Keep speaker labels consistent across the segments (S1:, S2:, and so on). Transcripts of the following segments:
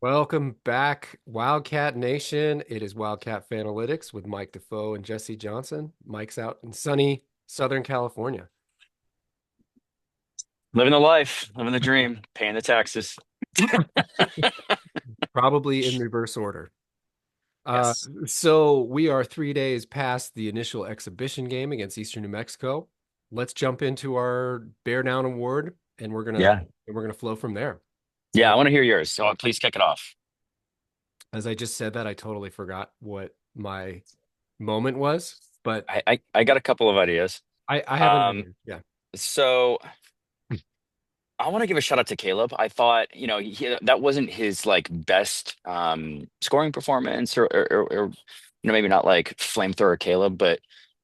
S1: Welcome back, Wildcat Nation. It is Wildcat Fanalytics with Mike Defoe and Jesse Johnson. Mike's out in sunny Southern California,
S2: Living the life, living the dream, paying the taxes.
S1: probably in reverse order. Uh,
S2: Yes.
S1: so we are 3 days past the initial exhibition game against Eastern New Mexico. Let's jump into our Bear Down Award, and
S2: Yeah.
S1: we're gonna flow from there.
S2: Yeah.
S1: And
S2: I want to hear yours. So please kick it off.
S1: as I just said that, I totally forgot what my moment was, but
S2: I got a couple of ideas.
S1: I have an
S2: Um,
S1: idea. Yeah.
S2: so I want to give a shout out to Caleb. I thought, that wasn't his like best scoring performance or maybe not like flamethrower Caleb, but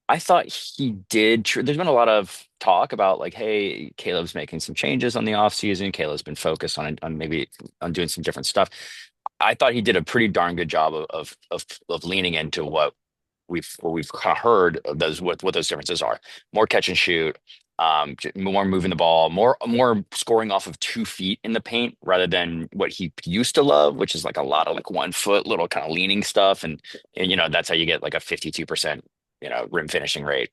S2: I thought he did. There's been a lot of talk about like, hey, Caleb's making some changes on the offseason. Caleb's been focused on maybe on doing some different stuff. I thought he did a pretty darn good job of leaning into what we've kind of heard of those what those differences are. More catch and shoot, more moving the ball, more scoring off of 2 feet in the paint rather than what he used to love, which is like a lot of like 1 foot little kind of leaning stuff. And that's how you get like a 52% rim finishing rate,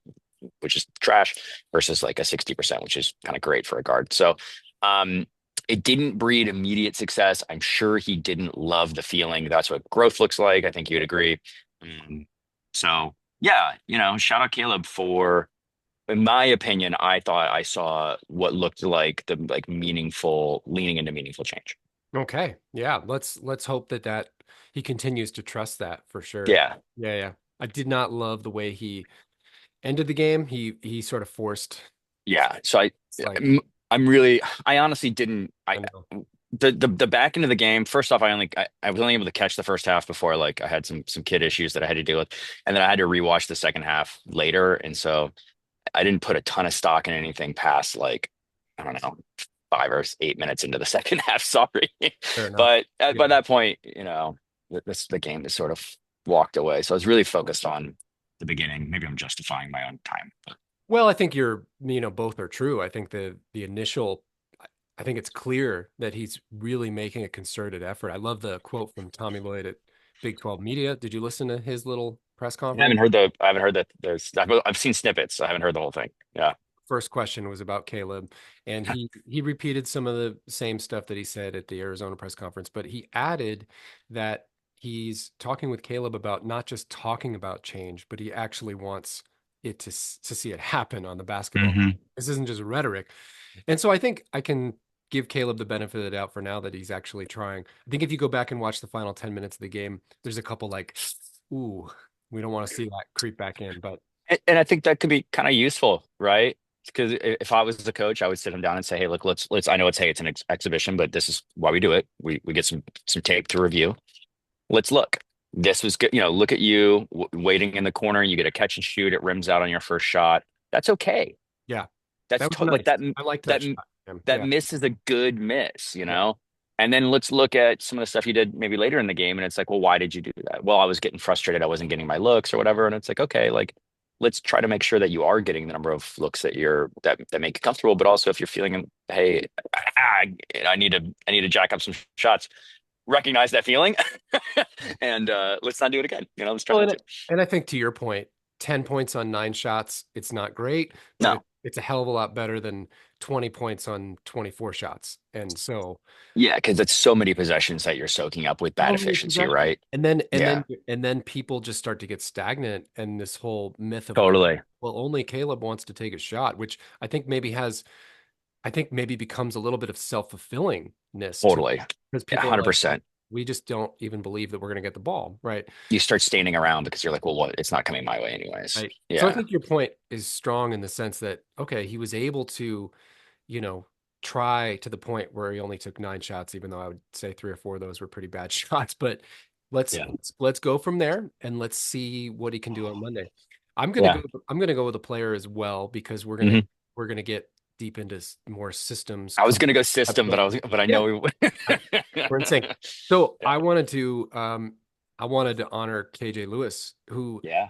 S2: which is trash, versus like a 60%, which is kind of great for a guard. So it didn't breed immediate success. I'm sure he didn't love the feeling. That's what growth looks like. I think you'd agree. Um, so yeah, shout out Caleb for, in my opinion, I thought I saw what looked like the like meaningful leaning into meaningful change.
S1: Okay. Yeah. Let's hope that he continues to trust that for sure.
S2: Yeah,
S1: Yeah, yeah. I did not love the way he ended the game. He sort of forced
S2: yeah. So
S1: like
S2: I'm, I'm really, I honestly didn't.
S1: I know.
S2: The back end of the game. First off, I was only able to catch the first half before like I had some kid issues that I had to deal with, and then I had to rewatch the second half later, and so I didn't put a ton of stock in anything past like, I don't know, 5 or 8 minutes into the second half. Sorry,
S1: Fair enough.
S2: but
S1: Yeah.
S2: by that point, the game has sort of walked away. So I was really focused on the beginning. Maybe I'm justifying my own time, but
S1: Well, I think both are true. I think the initial I think it's clear that he's really making a concerted effort. I love the quote from Tommy Lloyd at Big 12 Media. Did you listen to his little press conference?
S2: I haven't heard that there's. I've seen snippets. I haven't heard the whole thing. Yeah.
S1: First question was about Caleb, and he repeated some of the same stuff that he said at the Arizona press conference, but he added that he's talking with Caleb about not just talking about change, but he actually wants to see it happen on the basketball.
S2: Hmm.
S1: This isn't just rhetoric. And so I think I can give Caleb the benefit of the doubt for now that he's actually trying. I think if you go back and watch the final 10 minutes of the game, there's a couple like, ooh, we don't want to see that creep back in, but
S2: And I think that could be kind of useful, right? Because if I was the coach, I would sit him down and say, "Hey, look, let's. I know it's an exhibition, but this is why we do it. We get some tape to review. Let's look. This was good. Look at you waiting in the corner. You get a catch and shoot. It rims out on your first shot. That's okay.
S1: yeah,
S2: That's
S1: that was
S2: like
S1: nice.
S2: that.
S1: I liked that
S2: That
S1: shot.
S2: that
S1: Yeah.
S2: miss is a good miss.
S1: Yeah.
S2: And then let's look at some of the stuff you did maybe later in the game, and it's like, well, why did you do that? Well, I was getting frustrated. I wasn't getting my looks or whatever. And it's like, okay, like let's try to make sure that you are getting the number of looks that make you comfortable. But also, if you're feeling, hey, ah, I need to jack up some shots. Recognize that feeling, and let's not do it again. Let's try
S1: Well,
S2: not to.
S1: and I think to your point, 10 points on 9 shots, it's not great, but
S2: No.
S1: it's a hell of a lot better than 20 points on 24 shots. And so
S2: Yeah, because it's so many possessions that you're soaking up with bad
S1: so many
S2: efficiency,
S1: possessions.
S2: right?
S1: And then and
S2: Yeah,
S1: then and then people just start to get stagnant and this whole myth of like,
S2: totally.
S1: well, only Caleb wants to take a shot, which I think maybe becomes a little bit of self-fulfillingness to
S2: Totally.
S1: because
S2: Yeah,
S1: people are like,
S2: 100%.
S1: we just don't even believe that we're going to get the ball, right?
S2: You start standing around because you're like, well, what? It's not coming my way anyways.
S1: Right. So I
S2: Yeah.
S1: think your point is strong in the sense that, okay, he was able to, you know, try to the point where he only took 9 shots, even though I would say 3 or 4 of those were pretty bad shots. But let's
S2: Yeah.
S1: let's go from there and let's see what he can do on Monday. I'm gonna go
S2: Yeah.
S1: I'm gonna go with a player as well because
S2: Hmm.
S1: we're gonna get deep into more systems.
S2: I was gonna go system, but I
S1: Yeah,
S2: know we would.
S1: we're insane. So I wanted to honor KJ Lewis, who
S2: Yeah.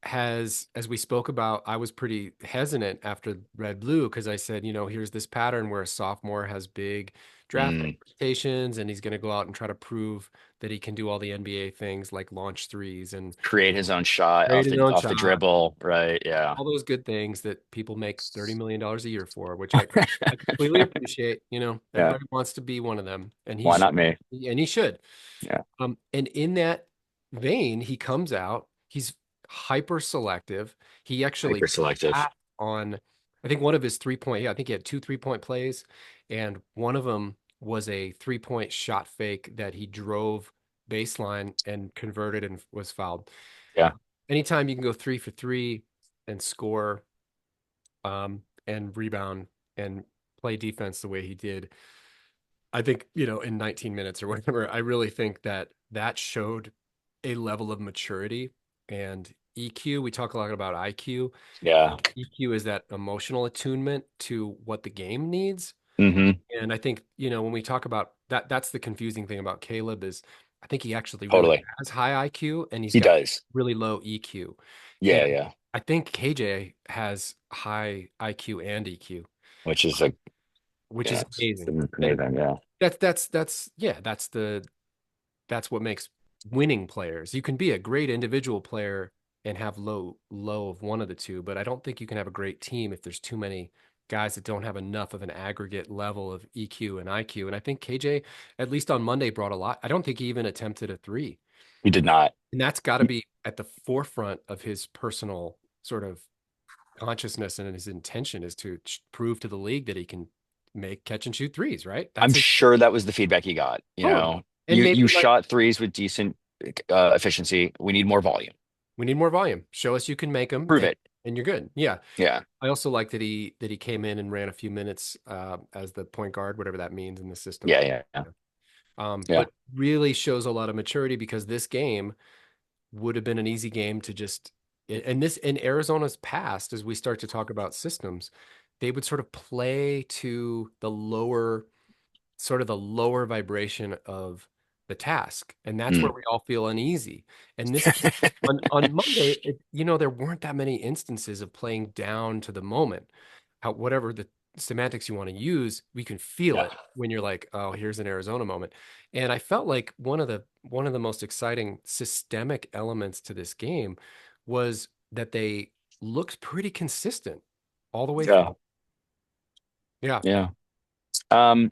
S1: has, as we spoke about, I was pretty hesitant after Red Blue because I said, here's this pattern where a sophomore has big draft
S2: Mm.
S1: expectations, and he's going to go out and try to prove that he can do all the NBA things like launch threes and
S2: Create his own shot
S1: create his own
S2: off the
S1: shot,
S2: dribble, right? Yeah.
S1: all those good things that people make $30 million a year for, which I completely appreciate. You know,
S2: Yeah.
S1: everybody wants to be one of them, and
S2: Why not me?
S1: he should.
S2: Yeah.
S1: And in that vein, he comes out. He's hyper selective. He actually
S2: Hyper selective.
S1: passed on, I think one of his 3 point. Yeah, I think he had two 3 point plays, and one of them was a 3 point shot fake that he drove baseline and converted and was fouled.
S2: Yeah.
S1: Anytime you can go 3 for 3 and score, and rebound and play defense the way he did, I think, in 19 minutes or whatever, I really think that that showed a level of maturity and EQ. We talk a lot about IQ.
S2: Yeah.
S1: EQ is that emotional attunement to what the game needs.
S2: Hmm.
S1: And I think, when we talk about that, that's the confusing thing about Caleb is I think he actually really
S2: Totally.
S1: has high IQ and he's
S2: He
S1: got
S2: does.
S1: really low EQ. And
S2: Yeah. Yeah.
S1: I think KJ has high IQ and EQ,
S2: Which is a,
S1: which is
S2: it's
S1: amazing. And
S2: amazing. Yeah.
S1: that's yeah, that's what makes winning players. You can be a great individual player and have low of one of the two, but I don't think you can have a great team if there's too many guys that don't have enough of an aggregate level of EQ and IQ. And I think KJ, at least on Monday, brought a lot. I don't think he even attempted a three.
S2: He did not.
S1: And that's got to be at the forefront of his personal sort of consciousness, and his intention is to prove to the league that he can make catch and shoot threes, right?
S2: I'm
S1: That's his
S2: sure that was the feedback he got.
S1: totally. And
S2: You
S1: maybe like
S2: shot threes with decent efficiency. We need more volume.
S1: we need more volume. Show us you can make them,
S2: Prove it.
S1: and you're good. Yeah.
S2: Yeah.
S1: I also like that he came in and ran a few minutes as the point guard, whatever that means in the system.
S2: Yeah. Yeah. Yeah. Yeah.
S1: But really shows a lot of maturity because this game would have been an easy game to just, and this in Arizona's past, as we start to talk about systems, they would sort of play to the lower vibration of the task. And that's
S2: Mm.
S1: where we all feel uneasy. And this game on Monday, there weren't that many instances of playing down to the moment. Whatever the semantics you want to use, we can feel
S2: Yeah.
S1: it when you're like, oh, here's an Arizona moment. And I felt like one of the most exciting systemic elements to this game was that they looked pretty consistent all the way through.
S2: Yeah.
S1: Yeah.
S2: Yeah. Um,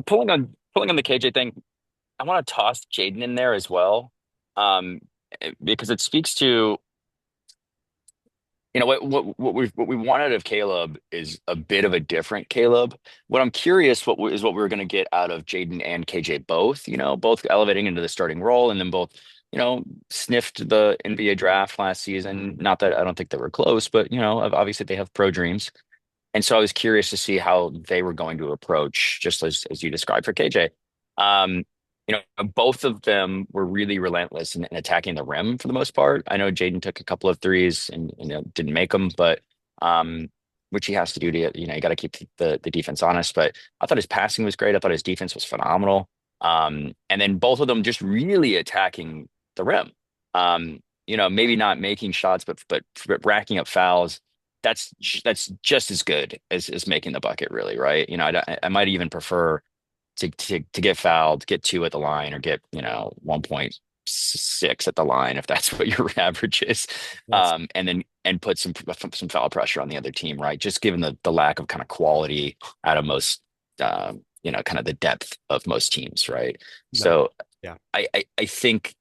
S2: pulling on the KJ thing, I want to toss Jaden in there as well, um, because it speaks to what we wanted of Caleb is a bit of a different Caleb. What I'm curious is what we're going to get out of Jaden and KJ both. Both elevating into the starting role, and then both sniffed the NBA draft last season. Not that I don't think they were close, but obviously they have pro dreams. And so I was curious to see how they were going to approach, just as you described for KJ. Um, both of them were really relentless in attacking the rim for the most part. I know Jaden took a couple of threes and didn't make them, but which he has to do to, you got to keep the defense honest. But I thought his passing was great. I thought his defense was phenomenal. And then both of them just really attacking the rim. Maybe not making shots, but racking up fouls. That's just as good as making the bucket, really, right? I might even prefer to get fouled, get two at the line, or get 1.6 at the line if that's what your average is,
S1: That's
S2: and put some foul pressure on the other team, right? Just given the lack of kind of quality out of most, kind of the depth of most teams, right?
S1: no.
S2: So
S1: Yeah.
S2: I think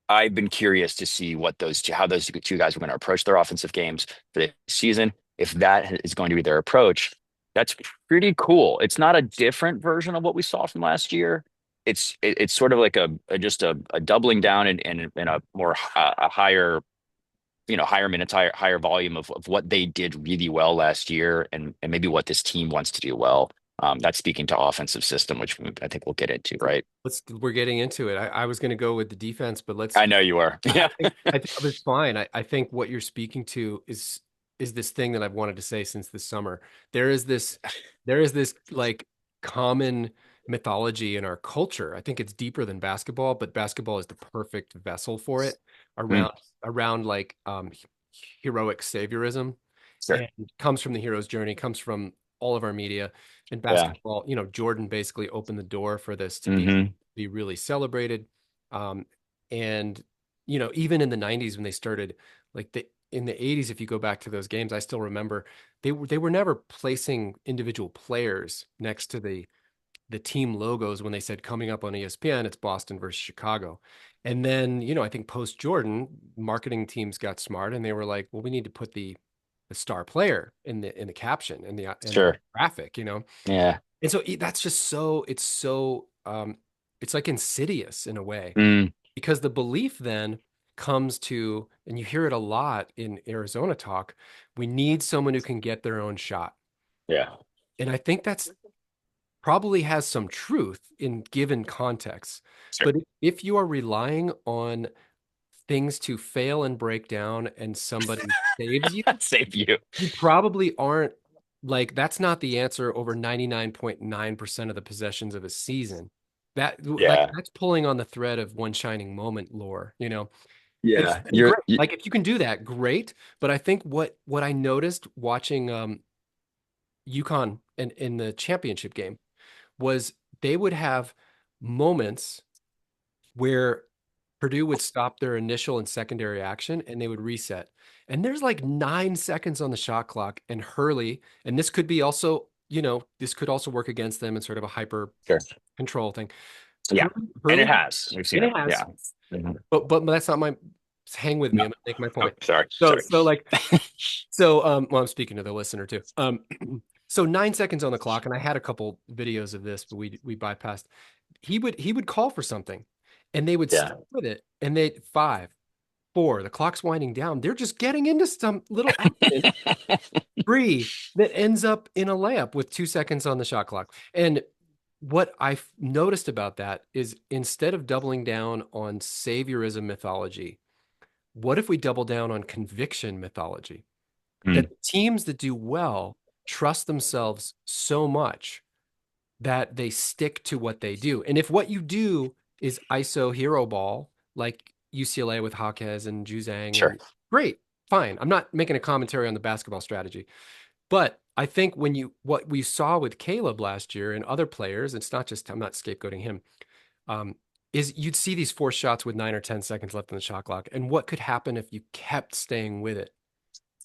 S2: I've been curious to see how those two guys were going to approach their offensive games for this season. If that is going to be their approach, that's pretty cool. It's not a different version of what we saw from last year. It's sort of like a doubling down in a more a higher higher minutes, higher volume of what they did really well last year, and maybe what this team wants to do well. That's speaking to offensive system, which I think we'll get into, right?
S1: We're getting into it. I was going to go with the defense, but let's
S2: I know you are.
S1: I
S2: Yeah.
S1: think I was fine. I think what you're speaking to is this thing that I've wanted to say since this summer. There is this there is this like common mythology in our culture. I think it's deeper than basketball, but basketball is the perfect vessel for it
S2: Mm,
S1: around like heroic saviorism,
S2: sure.
S1: and comes from the hero's journey, comes from all of our media. In
S2: Yeah.
S1: basketball, Jordan basically opened the door for this to
S2: Hmm.
S1: be really celebrated. Um, and even in the 90s when they started, like in the 80s, if you go back to those games, I still remember they were never placing individual players next to the team logos when they said coming up on ESPN, it's Boston versus Chicago. And then, I think post Jordan, marketing teams got smart and they were like, well, we need to put the star player in the caption and the
S2: Sure.
S1: graphic.
S2: Yeah.
S1: And so that's just it's like insidious in a way
S2: Mm,
S1: because the belief then comes to, and you hear it a lot in Arizona talk, we need someone who can get their own shot.
S2: yeah.
S1: And I think that's probably has some truth in given contexts.
S2: Sure.
S1: But if you are relying on things to fail and break down and somebody saves you,
S2: Save you.
S1: you probably aren't like that's not the answer over 99.9% of the possessions of a season.
S2: Yeah.
S1: That's pulling on the thread of one shining moment lore. And
S2: Yeah.
S1: great. Like if you can do that, great. But I think what I noticed watching UConn in the championship game was they would have moments where Purdue would stop their initial and secondary action and they would reset. And there's like 9 seconds on the shot clock, and Hurley, and this could be also, this could also work against them in sort of a hyper
S2: Sure.
S1: control thing.
S2: Yeah. And it
S1: Hurley,
S2: has. We've seen
S1: and
S2: it.
S1: it has,
S2: Yeah. Mhm.
S1: but that's not my hang with me.
S2: No.
S1: I'm gonna make my
S2: Oh,
S1: point.
S2: sorry.
S1: So
S2: Sorry.
S1: so like well, I'm speaking to the listener too. So 9 seconds on the clock, and I had a couple videos of this, but we bypassed. He would call for something, and they would
S2: Yeah.
S1: stick with it, and they five, four, the clock's winding down. They're just getting into some little action three that ends up in a layup with 2 seconds on the shot clock. And what I've noticed about that is instead of doubling down on saviorism mythology, what if we double down on conviction mythology? That
S2: Mm,
S1: the teams that do well trust themselves so much that they stick to what they do. And if what you do is ISO hero ball, like UCLA with Jaquez and Juzang,
S2: sure.
S1: and great, fine. I'm not making a commentary on the basketball strategy, but I think what we saw with Caleb last year and other players, it's not just I'm not scapegoating him, um, is you'd see these forced shots with 9 or 10 seconds left in the shot clock, and what could happen if you kept staying with it?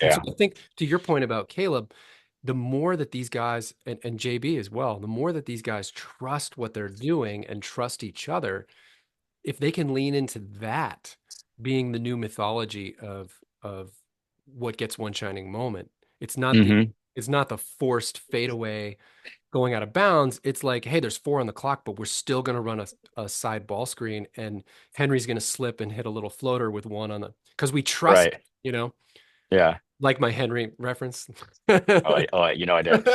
S1: And so
S2: Yeah.
S1: I think to your point about Caleb, the more that these guys and JB as well, the more that these guys trust what they're doing and trust each other, if they can lean into that being the new mythology of what gets one shining moment, it's not the
S2: Hmm.
S1: it's not the forced fadeaway going out of bounds. It's like, hey, there's four on the clock, but we're still going to run a side ball screen, and Henry's going to slip and hit a little floater with one on the because we trust,
S2: Right.
S1: you know,
S2: Yeah.
S1: like my Henry reference.
S2: I did.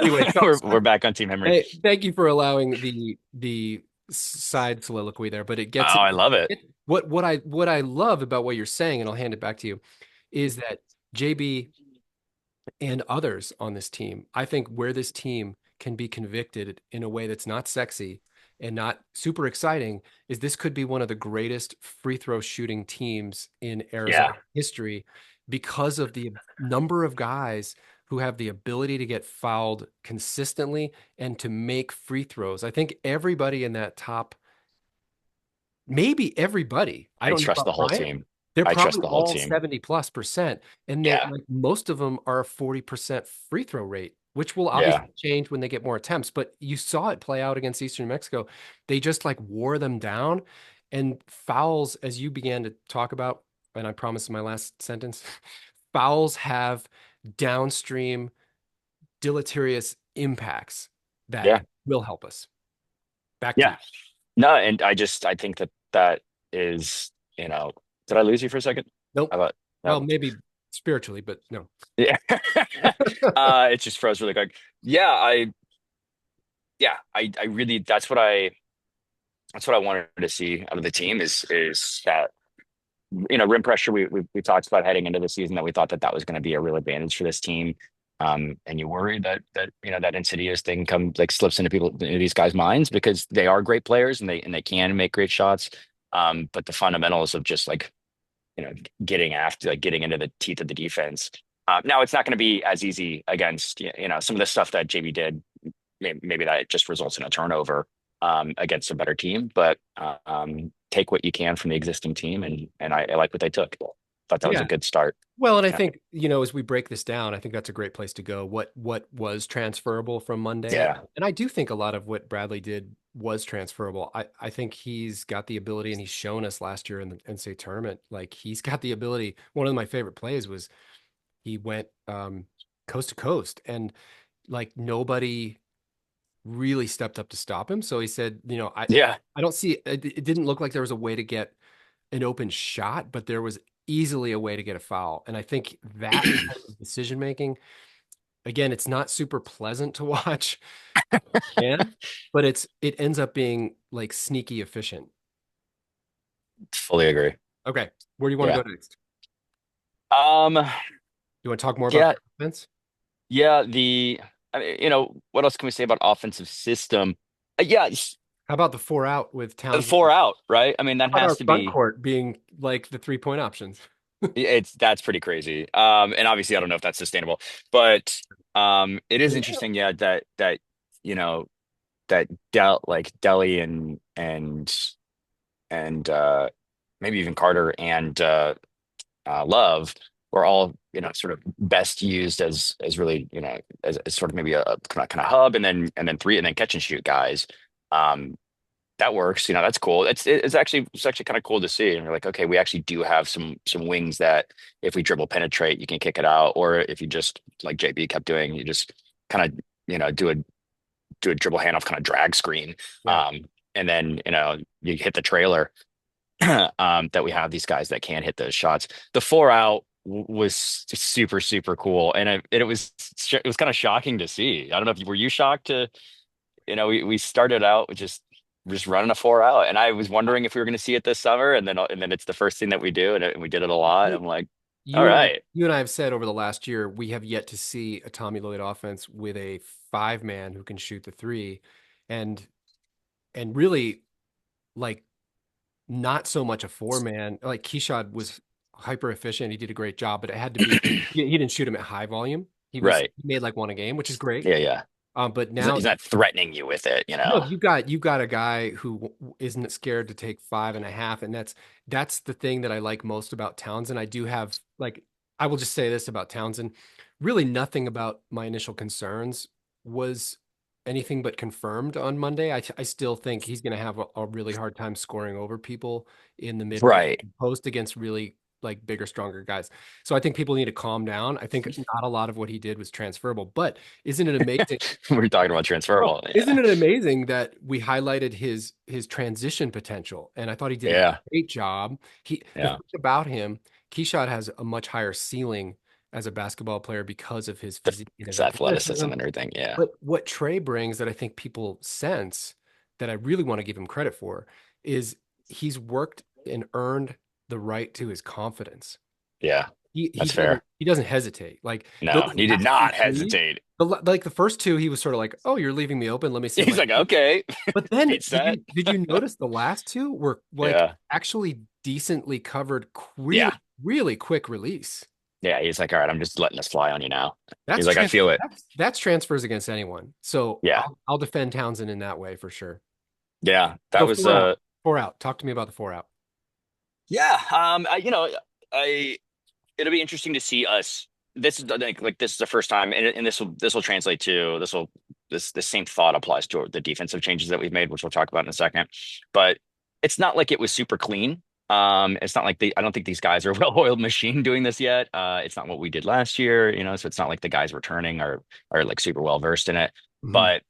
S1: Anyway, so,
S2: We're back on Team Henry.
S1: hey, thank you for allowing the side soliloquy there, but it
S2: Oh,
S1: gets
S2: I love it.
S1: what I love about what you're saying, and I'll hand it back to you, is that JB and others on this team, I think where this team can be convicted in a way that's not sexy and not super exciting is this could be one of the greatest free throw shooting teams in Arizona
S2: Yeah.
S1: history because of the number of guys who have the ability to get fouled consistently and to make free throws. I think everybody in that top, maybe everybody, I
S2: I
S1: don't know
S2: trust the
S1: about
S2: whole
S1: Bryant,
S2: team.
S1: they're
S2: I trust
S1: probably
S2: the whole
S1: all
S2: team.
S1: 70+%. And they're
S2: Yeah.
S1: like most of them are a 40% free throw rate, which will
S2: Yeah.
S1: obviously change when they get more attempts. But you saw it play out against Eastern New Mexico. They just like wore them down. And fouls, as you began to talk about, and I promise in my last sentence, fouls have downstream deleterious impacts that
S2: Yeah.
S1: will help us. Back to
S2: Yeah.
S1: you.
S2: No, and I think that that is, did I lose you for a second?
S1: Nope.
S2: How about
S1: Well,
S2: no?
S1: maybe spiritually, but no.
S2: Yeah. It just froze really quick. Yeah, I really that's what I wanted to see out of the team is that rim pressure. We talked about heading into the season that we thought that that was going to be a real advantage for this team. And you worry that that insidious thing slips into these guys' minds because they are great players and they can make great shots. But the fundamentals of just you know getting after getting into the teeth of the defense Now it's not going to be as easy against some of the stuff that JB did. Maybe that it just results in a turnover against a better team, but take what you can from the existing team, and I like what they took. Thought that was a
S1: Yeah.
S2: good start.
S1: Well, and I
S2: Yeah,
S1: think, as we break this down, I think that's a great place to go. What was transferable from Monday?
S2: yeah,
S1: And I do think a lot of what Bradley did was transferable. I think he's got the ability, and he's shown us last year in the NCAA tournament, like he's got the ability. One of my favorite plays was he went coast to coast, and like nobody really stepped up to stop him. So he said,
S2: yeah.
S1: I don't see it didn't look like there was a way to get an open shot, but there was easily a way to get a foul. And I think that type of decision making, again, it's not super pleasant to watch, man, but it ends up being like sneaky efficient.
S2: Fully agree.
S1: Okay, where do you want to
S2: Yeah.
S1: go next?
S2: Um.
S1: You want to talk more about
S2: Yeah.
S1: the offense?
S2: Yeah. I mean, what else can we say about offensive system? Yeah.
S1: How about the four out with
S2: The
S1: Townsend?
S2: four out, right? I mean, that
S1: How about
S2: has
S1: our
S2: to
S1: front
S2: be.
S1: court being like the 3-point options?
S2: That's pretty crazy. And obviously, I don't know if that's sustainable, but it is interesting. Yeah, you know that Delhi and maybe even Carter and Love were all sort of best used as really as sort of maybe a kind of hub, and then three and then catch and shoot guys. Um, that works. That's cool. It's actually kind of cool to see. And you're like, okay, we actually do have some wings that if we dribble penetrate, you can kick it out, or if you just like JB kept doing, you just kind of do a dribble handoff kind of drag screen,
S1: Yeah.
S2: um, and then you hit the trailer. That we have these guys that can hit those shots. The four out was super super cool, and it was kind of shocking to see. I don't know if were you shocked to we started out with just running a four out, and I was wondering if we were going to see it this summer, and then it's the first thing that we do, and we did it a lot. I'm like, all right,
S1: You and I have said over the last year, we have yet to see a Tommy Lloyd offense with a five man who can shoot the three and really like not so much a four man. Like Keyshawn was hyper efficient. He did a great job, but it had to be he didn't shoot him at high volume.
S2: right,
S1: He made like one a game, which is great.
S2: yeah, yeah.
S1: But
S2: He's not,
S1: now
S2: he's not threatening you with it, you
S1: no,
S2: know.
S1: you've got a guy who isn't scared to take 5.5, and that's the thing that I like most about Townsend. I do have like I will just say this about Townsend. Really nothing about my initial concerns was anything but confirmed on Monday. I still think he's going to have a really hard time scoring over people in the mid-range
S2: Right.
S1: post against really like bigger, stronger guys. So I think people need to calm down. I think not a lot of what he did was transferable, but isn't it amazing?
S2: We're talking about
S1: Oh,
S2: transferable.
S1: isn't
S2: Yeah,
S1: it amazing that we highlighted his transition potential? And I thought he did a
S2: yeah,
S1: great job. The
S2: yeah.
S1: thing about him, Keyshot has a much higher ceiling as a basketball player because of his
S2: The,
S1: physique and
S2: his
S1: his
S2: athleticism
S1: athleticism.
S2: and everything. Yeah,
S1: But what Trey brings that I think people sense that I really want to give him credit for is he's worked and earned the right to his confidence.
S2: yeah.
S1: He
S2: That's fair.
S1: doesn't hesitate. Like
S2: No,
S1: those
S2: he did
S1: last two
S2: not
S1: threes,
S2: hesitate.
S1: like the first two, he was sort of like, "Oh, you're leaving me open. Let me set
S2: He's
S1: my."
S2: like, okay,
S1: But then
S2: beat set.
S1: did you notice the last two were like
S2: Yeah,
S1: actually decently covered, really
S2: yeah,
S1: really quick release.
S2: yeah. He's like, all right, I'm just letting this fly on you now. He's
S1: That's
S2: like, I feel it.
S1: that's transfers against anyone. So
S2: Yeah,
S1: I'll defend Townsend in that way for sure.
S2: yeah. That
S1: So
S2: was
S1: four out. Talk to me about the four out.
S2: yeah. I it'll be interesting to see us. This is like this is the first time, and this will translate to this same thought applies to the defensive changes that we've made, which we'll talk about in a second. But it's not like it was super clean. It's not like I don't think these guys are a well-oiled machine doing this yet. It's not what we did last year, so it's not like the guys returning are like super well versed in it.
S1: Mhm.
S2: But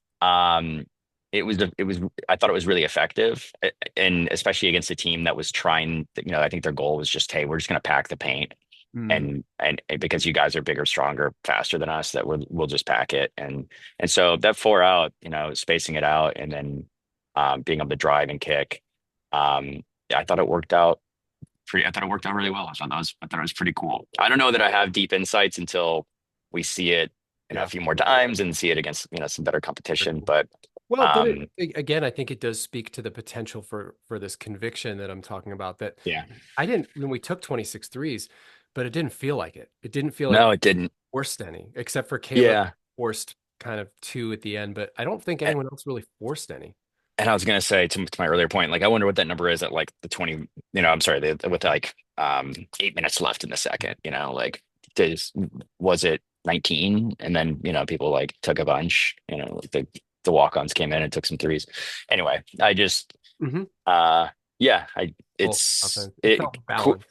S2: it was I thought it was really effective, and especially against a team that was trying. I think their goal was just, hey, we're just going to pack the paint
S1: Mm.
S2: and because you guys are bigger, stronger, faster than us, that we'll just pack it. And so that four out, spacing it out and then being able to drive and kick. Yeah, I thought it worked out really well. I thought it was pretty cool. I don't know that I have deep insights until we see it a
S1: Yeah.
S2: few more times and see it against some better
S1: Very
S2: competition.
S1: cool.
S2: But
S1: Well, but
S2: um
S1: again, I think it does speak to the potential for this conviction that I'm talking about that
S2: yeah,
S1: I didn't when we took 26 threes, but it didn't feel like it. It didn't feel like
S2: No, it didn't.
S1: forced any, except for Caleb
S2: Yeah.
S1: forced kind of two at the end, but I don't think anyone else really forced any.
S2: And I was gonna say to my earlier point, like I wonder what that number is at like the 20, I'm sorry, with like 8 minutes left in the second, like does was it 19? And then, people like took a bunch, like the walk-ons came in and took some threes. Anyway, I just
S1: Hmm.
S2: uh yeah, I
S1: Full
S2: it's
S1: offense. It
S2: it
S1: felt
S2: cool.
S1: balanced.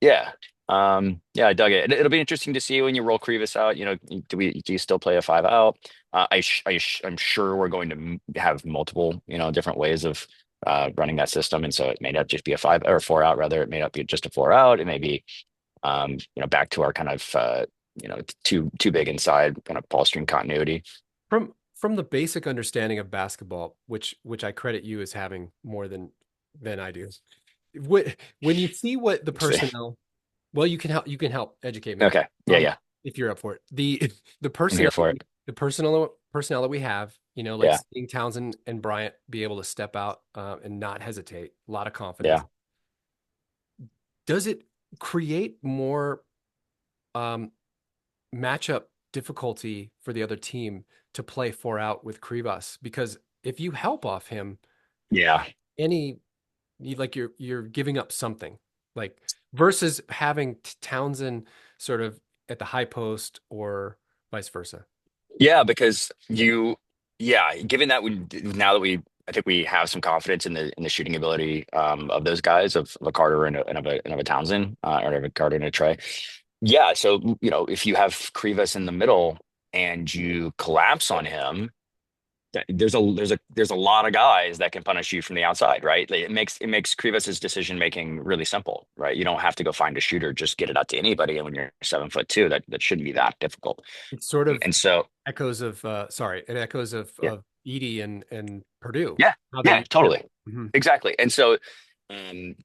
S2: Yeah. Yeah, I dug it. It'll be interesting to see when you roll Krevis out. Do you still play a five out? I'm sure we're going to have multiple, different ways of running that system. And so it may not just be a five or a four out, rather, it may not be just a four out. It may be back to our kind of too big inside kind of ball string continuity.
S1: From the basic understanding of basketball, which I credit you as having more than I do. When you see what the
S2: See.
S1: personnel, well, you can help educate me.
S2: Okay. Yeah,
S1: Um,
S2: yeah.
S1: if you're up for it. The
S2: I'm here
S1: personnel
S2: for it.
S1: the personnel that we have, like
S2: Yeah.
S1: seeing Townsend and Bryant be able to step out and not hesitate, a lot of confidence.
S2: Yeah.
S1: Does it create more um, matchup difficulty for the other team to play four out with Krivas? Because if you help off him,
S2: Yeah.
S1: any you're giving up something, like versus having Townsend sort of at the high post or vice versa.
S2: Yeah, because given that now that I think we have some confidence in the shooting ability of those guys of a Carter and of a Townsend or of a Carter and a Trey. Yeah, so if you have Krivas in the middle and you collapse on him, there's a lot of guys that can punish you from the outside, right? Like, it makes Krivas's decision making really simple, right? You don't have to go find a shooter, just get it out to anybody. And when you're 7'2", that shouldn't be that difficult.
S1: It's sort of
S2: And so
S1: echoes of it echoes
S2: yeah.
S1: of Edie and Purdue,
S2: Yeah,
S1: how they
S2: yeah,
S1: use him.
S2: totally.
S1: Mhm.
S2: Exactly. And so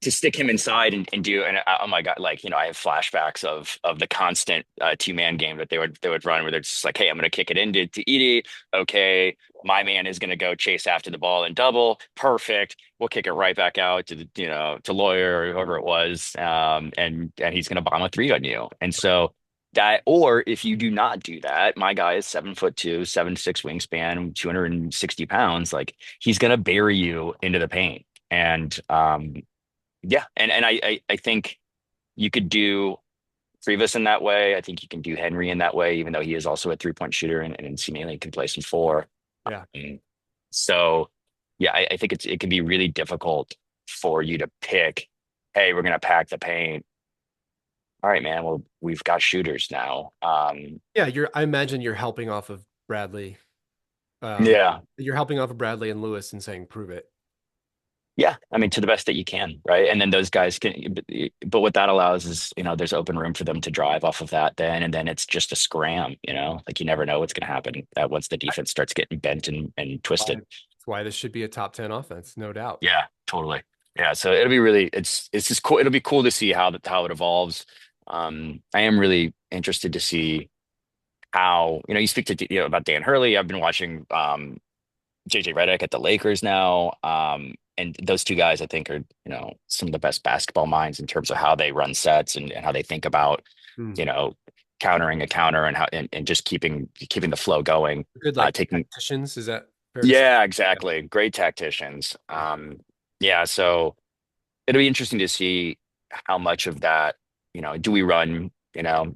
S2: to stick him inside and do oh my God, like, I have flashbacks of the constant two-man game that they would run where they're just like, hey, I'm gonna kick it into to Edie. Okay, my man is gonna go chase after the ball and double. Perfect. We'll kick it right back out to to Lawyer or whoever it was. And he's gonna bomb a three on you. And so that, or if you do not do that, my guy is 7'2", 7'6" wingspan, 260 pounds. Like, he's gonna bury you into the paint. And yeah, and I think you could do Frevis in that way. I think you can do Henry in that way, even though he is also a three-point shooter and seemingly can play some four.
S1: Yeah.
S2: Um, so yeah, I think it can be really difficult for you to pick, hey, we're gonna pack the paint. All right, man. Well, we've got shooters now.
S1: Yeah, I imagine you're helping off of Bradley. Um,
S2: Yeah.
S1: you're helping off of Bradley and Lewis and saying prove it.
S2: Yeah, I mean, to the best that you can, right? And then those guys can, but what that allows is, there's open room for them to drive off of that then, and then it's just a scram, like you never know what's going to happen once the defense starts getting bent and
S1: Why
S2: twisted.
S1: That's why this should be a top 10 offense, no doubt.
S2: Yeah, totally. Yeah, so it'll be really, it's just cool. It'll be cool to see how it evolves. I am really interested to see how, you speak to, about Dan Hurley. I've been watching JJ Redick at the Lakers now. And those two guys, I think, are, some of the best basketball minds in terms of how they run sets and how they think about,
S1: Hmm.
S2: you know, countering a counter and how and just keeping the flow going.
S1: Good, like
S2: Taking
S1: tacticians, is that fair to say?
S2: Yeah,
S1: Yeah.
S2: exactly. Great tacticians. Yeah, so it'll be interesting to see how much of that, do we run,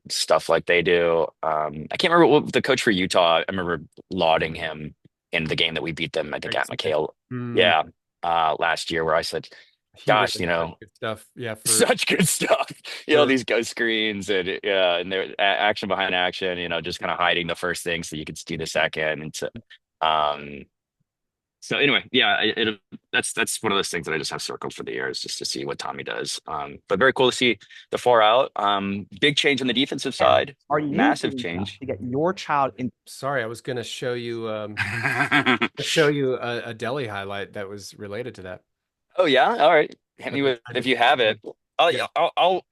S2: stuff like they do. I can't remember what the coach for Utah, I remember lauding him in the game that we beat them, I think
S1: Greg
S2: at
S1: Smith.
S2: McHale.
S1: Hmm.
S2: Yeah, last year where I said,
S1: He ran
S2: gosh,
S1: such good stuff. Yeah, for
S2: such good stuff.
S1: for
S2: These ghost screens and yeah, and they're action behind action, just kind of hiding the first thing so you could see the second. And um, so anyway, yeah, that's one of those things that I just have circled for the years just to see what Tommy does. But very cool to see the four out. Big change on the defensive side,
S3: Are you
S2: massive
S3: doing that
S2: change.
S3: to get your child in?
S1: sorry, I was going to show you a Delhi highlight that was related to that.
S2: Oh yeah, all right. Hit me
S1: But
S2: with
S1: I
S2: if
S1: didn't.
S2: you have it. I'll
S1: Yeah.
S2: I'll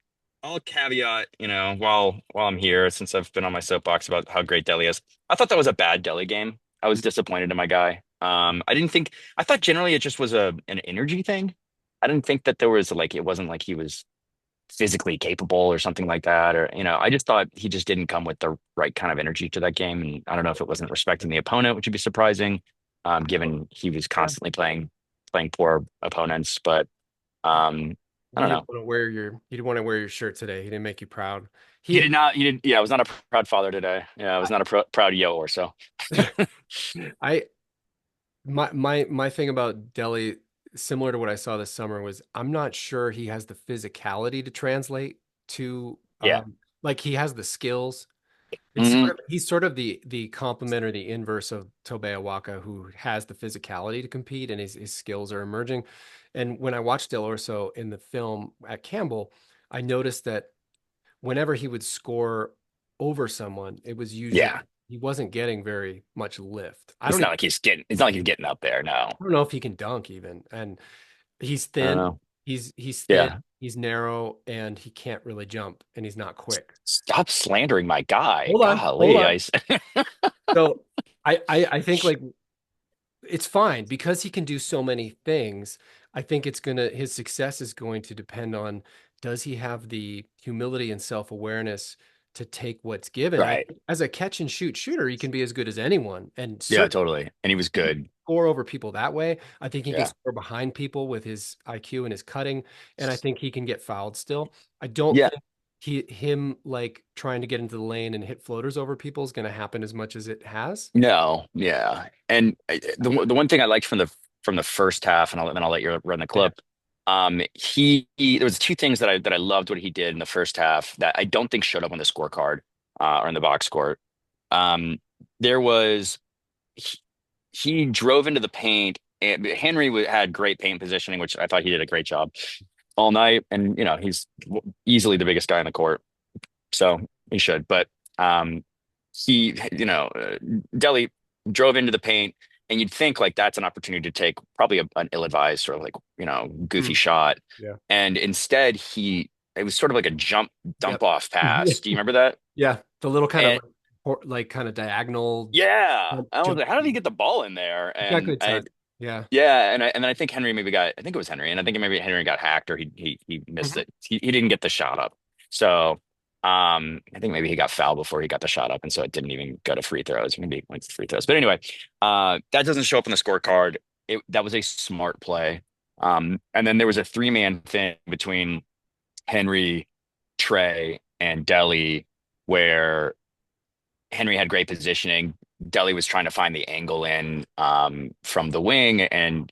S2: caveat, while I'm here, since I've been on my soapbox about how great Delhi is. I thought that was a bad Delhi game. I was disappointed in my guy. I didn't think I thought generally it just was an energy thing. I didn't think that there was like it wasn't like he was. physically capable or something like that. Or, I just thought he just didn't come with the right kind of energy to that game. And I don't know if it wasn't respecting the opponent, which would be surprising, given he was
S1: Yeah.
S2: constantly playing poor opponents. But I
S1: He
S2: don't
S1: didn't
S2: know.
S1: want to wear your he didn't want to wear your shirt today. He didn't make you proud.
S2: He
S1: He
S2: did not. He did. Yeah, I was not a proud father today. Yeah, I was not a proud yo or so.
S1: I my thing about Delhi, similar to what I saw this summer, was I'm not sure he has the physicality to translate to
S2: Yeah.
S1: like he has the skills.
S2: Hmm.
S1: He's sort of the complement or the inverse of Tobey Awaka, who has the physicality to compete and his skills are emerging. And when I watched Del Orso in the film at Campbell, I noticed that whenever he would score over someone, it was usually
S2: Yeah.
S1: he wasn't getting very much lift.
S2: It's not like he's getting. It's not like he's getting up there. No.
S1: I don't know if he can dunk even. And he's
S2: I don't
S1: thin,
S2: know.
S1: he's thin,
S2: Yeah.
S1: he's narrow, and he can't really jump, and he's not quick.
S2: Stop slandering my guy.
S1: Hold
S2: Golly.
S1: on. So I think like it's fine because he can do so many things. I think his success is going to depend on does he have the humility and self-awareness to take what's given. And I
S2: Right.
S1: think as a catch and shoot shooter, he can be as good as anyone and
S2: Yeah,
S1: certainly
S2: totally. And he was good.
S1: score over people that way. I think he can
S2: Yeah.
S1: score behind people with his IQ and his cutting, and I think he can get fouled still. I don't
S2: Yeah.
S1: think him like trying to get into the lane and hit floaters over people is going to happen as much as it has.
S2: No. Yeah. And the one thing I liked from the first half, and then I'll let you run the
S1: Yeah.
S2: clip. There was two things that I loved what he did in the first half that I don't think showed up on the scorecard, or in the box score. Um, there was he, he drove into the paint. And Henry had great paint positioning, which I thought he did a great job all night. And he's easily the biggest guy on the court, so he should. But um, Delhi drove into the paint, and you'd think like that's an opportunity to take probably an ill-advised sort of like goofy
S1: Mm,
S2: shot,
S1: yeah.
S2: and instead it was sort of like a jump dump
S1: Yep.
S2: off pass. Do you remember that?
S1: Yeah. The little kind of
S2: And
S1: like kind of diagonal
S2: yeah, I was
S1: jump.
S2: like, how did he get the ball in there?
S1: He's got
S2: And
S1: good touch. Yeah.
S2: yeah, and then I think Henry maybe got, I think it was Henry, and I think maybe Henry got hacked or he missed
S1: Mhm.
S2: it. He didn't get the shot up. So I think maybe he got fouled before he got the shot up, and so it didn't even go to free throws. Maybe it went to free throws. But anyway, that doesn't show up on the scorecard. That was a smart play. And then there was a three-man thing between Henry, Trey, and Delly where Henry had great positioning. Delhi was trying to find the angle in, from the wing and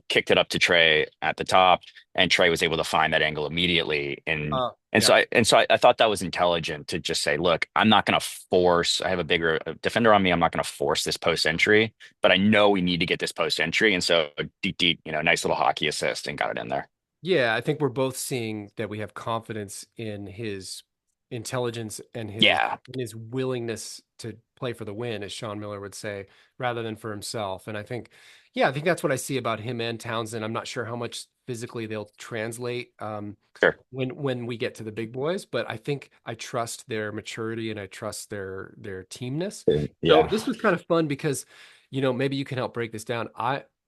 S2: kicked it up to Trey at the top, and Trey was able to find that angle immediately. And and
S1: Yeah.
S2: so I thought that was intelligent to just say, look, I'm not going to force. I have a bigger defender on me. I'm not going to force this post entry, but I know we need to get this post entry, and so deep, deep, nice little hockey assist and got it in there.
S1: Yeah, I think we're both seeing that we have confidence in his intelligence and
S2: Yeah,
S1: his willingness to play for the win, as Sean Miller would say, rather than for himself. And I think, yeah, I think that's what I see about him and Townsend. I'm not sure how much physically they'll translate
S2: sure.
S1: when we get to the big boys, but I think I trust their maturity and I trust their teamness. So
S2: Yeah.
S1: this was kind of fun because, maybe you can help break this down.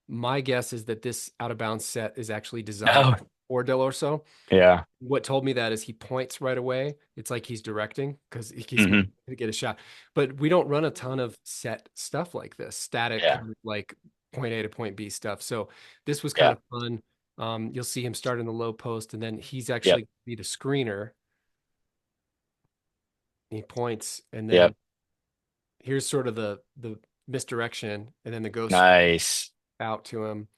S1: My guess is that this out of bounds set is actually designed
S2: Oh,
S1: for Del Orso.
S2: yeah.
S1: What told me that is he points right away. It's like he's directing because he's going
S2: Hmm.
S1: to get a shot. But we don't run a ton of set stuff like this, static
S2: Yeah.
S1: kind of like point A to point B stuff. So this was kind
S2: Yeah.
S1: of fun. You'll see him start in the low post, and then he's
S2: Yep.
S1: actually be the screener. He points, and
S2: Yep.
S1: then here's sort of the misdirection, and then the ghost
S2: Nice.
S1: out to him.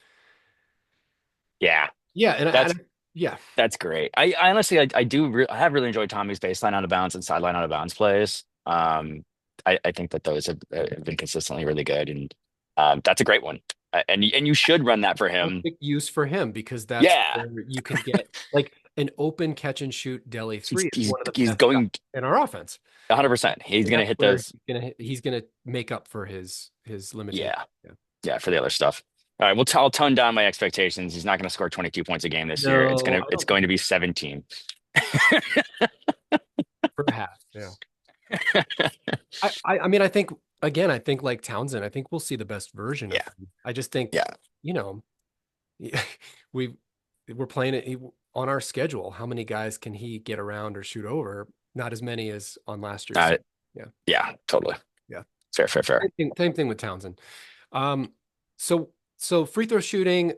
S2: Yeah.
S1: Yeah,
S2: That's
S1: yeah.
S2: That's great. I honestly, I have really enjoyed Tommy's baseline out of bounds and sideline out of bounds plays. I think that those have been consistently really good, and that's a great one. And you should run that for him.
S1: Perfect use for him because that's
S2: Yeah,
S1: where you can get like an open catch and shoot deli
S2: he's
S1: three is
S2: he's
S1: one of the
S2: he's
S1: best guys
S2: going
S1: in our offense.
S2: 100%. He's
S1: And
S2: gonna
S1: that's
S2: hit
S1: where
S2: those.
S1: he's gonna make up for his limitation.
S2: Yeah,
S1: Yeah.
S2: yeah, for the other stuff. All right, I'll tone down my expectations. He's not going to score 22 points a game this year. It's
S1: No,
S2: gonna
S1: I
S2: it's
S1: don't think
S2: going to be 17.
S1: for half. Yeah. I mean I think again, I think like Townsend, I think we'll see the best version of
S2: Yeah,
S1: him. I just think,
S2: yeah,
S1: you know, we we're playing it on our schedule. How many guys can he get around or shoot over? Not as many as on last year's.
S2: Uh,
S1: Yeah.
S2: yeah, totally.
S1: Yeah.
S2: Fair, fair, fair.
S1: Same thing with Townsend. Um, so so free throw shooting,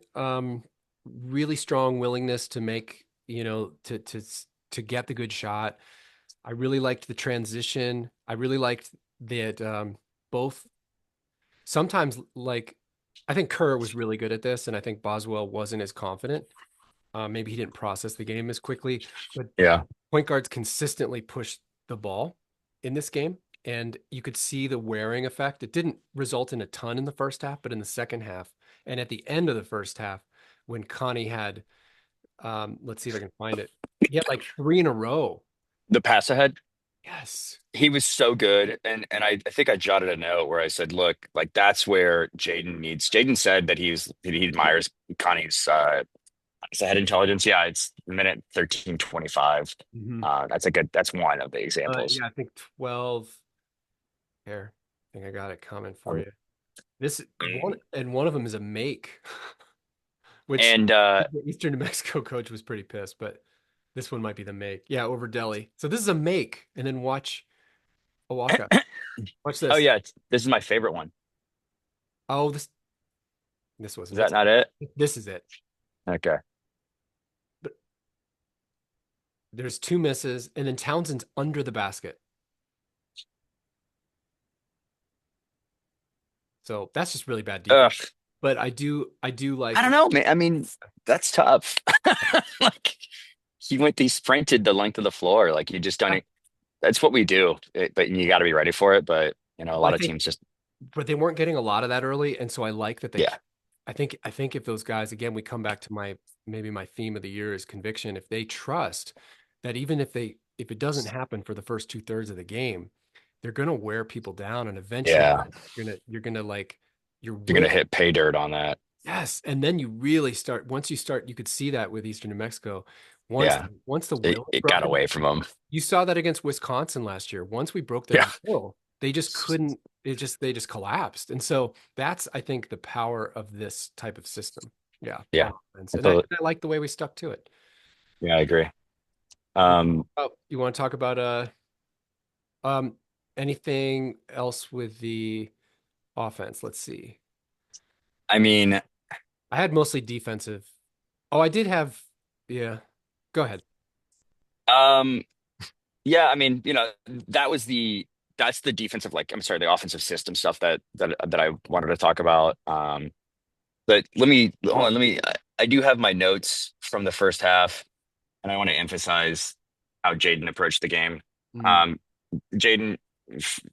S1: really strong willingness to make, to get the good shot. I really liked the transition. I really liked that both sometimes like I think Kerr was really good at this, and I think Boswell wasn't as confident. Maybe he didn't process the game as quickly, but
S2: Yeah.
S1: point guards consistently pushed the ball in this game, and you could see the wearing effect. It didn't result in a ton in the first half, but in the second half, and at the end of the first half, when Connie had, let's see if I can find it, he had like three in a row.
S2: The pass ahead,
S1: Yes.
S2: he was so good. And I think I jotted a note where I said, look, like that's where Jaden said that he admires Connie's head intelligence. Yeah, it's minute 13:25.
S1: Hmm.
S2: That's one of the examples.
S1: Yeah, I think 12 here. I think I got it comment for
S2: Um,
S1: you. This one of them is a make, which
S2: and
S1: the Eastern New Mexico coach was pretty pissed, but this one might be the make. Yeah, over Delhi. So this is a make, and then watch a walkout. Watch
S2: oh
S1: this.
S2: yeah, this is my favorite one.
S1: Oh, this
S2: Is
S1: wasn't
S2: that
S1: it.
S2: not it?
S1: This is it.
S2: Okay.
S1: But there's two misses, and then Townsend's under the basket. So that's just really bad defense.
S2: Ugh.
S1: But I do
S2: I
S1: like
S2: don't know, man. I mean, that's tough. Like he sprinted the length of the floor. Like you just don't. That's what we do. But you got to be ready for it. But a
S1: well, I
S2: lot of
S1: think
S2: teams just
S1: but they weren't getting a lot of that early, and so I like that they.
S2: yeah,
S1: I think if those guys again, we come back to my theme of the year is conviction. If they trust that even if it doesn't happen for the first 2/3 of the game, they're gonna wear people down, and eventually
S2: yeah.
S1: you're gonna like you're
S2: You're gonna
S1: winning.
S2: hit pay dirt on that.
S1: Yes, and then you really start. Once you start, you could see that with Eastern New Mexico. Once
S2: Yeah,
S1: once the
S2: it,
S1: will is
S2: it got
S1: broken,
S2: away from them.
S1: you saw that against Wisconsin last year. Once we broke their
S2: Yeah,
S1: will, they just couldn't. They just collapsed. And so that's I think the power of this type of system. Yeah,
S2: yeah.
S1: on offense,
S2: I
S1: and I,
S2: totally,
S1: I like the way we stuck to it.
S2: yeah, I agree.
S1: You,
S2: Um,
S1: you want to talk about um anything else with the offense? Let's see.
S2: I mean,
S1: I had mostly defensive. Oh, I did have. Yeah, go ahead.
S2: um, yeah, I mean, that's the defensive, like, I'm sorry, the offensive system stuff that I wanted to talk about. But hold on, I do have my notes from the first half, and I want to emphasize how Jaden approached the game.
S1: Mm,
S2: Um, Jaden,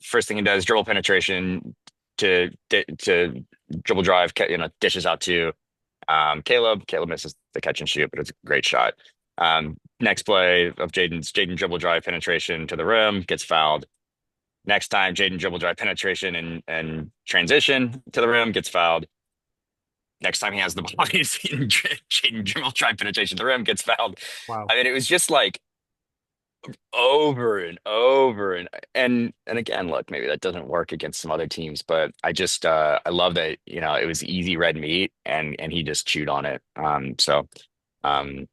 S2: first thing he does, dribble penetration to dribble drive, dishes out to Caleb. Caleb misses the catch and shoot, but it's a great shot. Next play of Jaden dribble drive penetration to the rim, gets fouled. Next time, Jaden dribble drive penetration and transition to the rim, gets fouled. Next time he has the ball, he's Jaden dribble drive penetration to the rim, gets fouled.
S1: wow.
S2: I mean, it was just like over and over and again, look, maybe that doesn't work against some other teams, but I love that, it was easy red meat and he just chewed on it. Um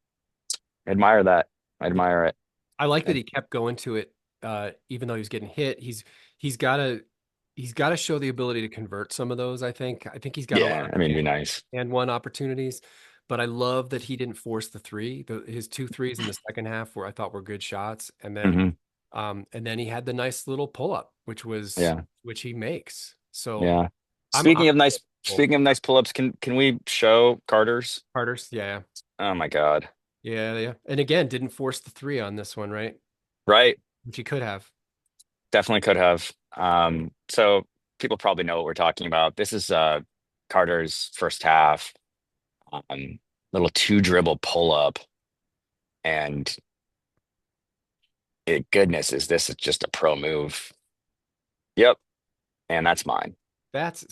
S2: admire that. I admire it.
S1: I like that
S2: And
S1: he kept going to it, even though he was getting hit. He's got to he's got to show the ability to convert some of those. I think he's got a lot
S2: yeah,
S1: of
S2: I mean, it'd be nice.
S1: and one opportunities, but I love that he didn't force the three. His two threes in the second half were I thought were good shots,
S2: Hmm.
S1: and then he had the nice little pull up,
S2: Yeah.
S1: which he makes. So
S2: Yeah.
S1: I'm
S2: Speaking of nice pull-ups, can we show Carter's?
S1: Carter's, yeah,
S2: Oh my God.
S1: yeah, yeah, and again didn't force the three on this one, right?
S2: Right.
S1: Which he could have.
S2: Definitely could have. So people probably know what we're talking about. This is Carter's first half, little two dribble pull up, and goodness, is this just a pro move? Yep, and that's mine.
S1: That's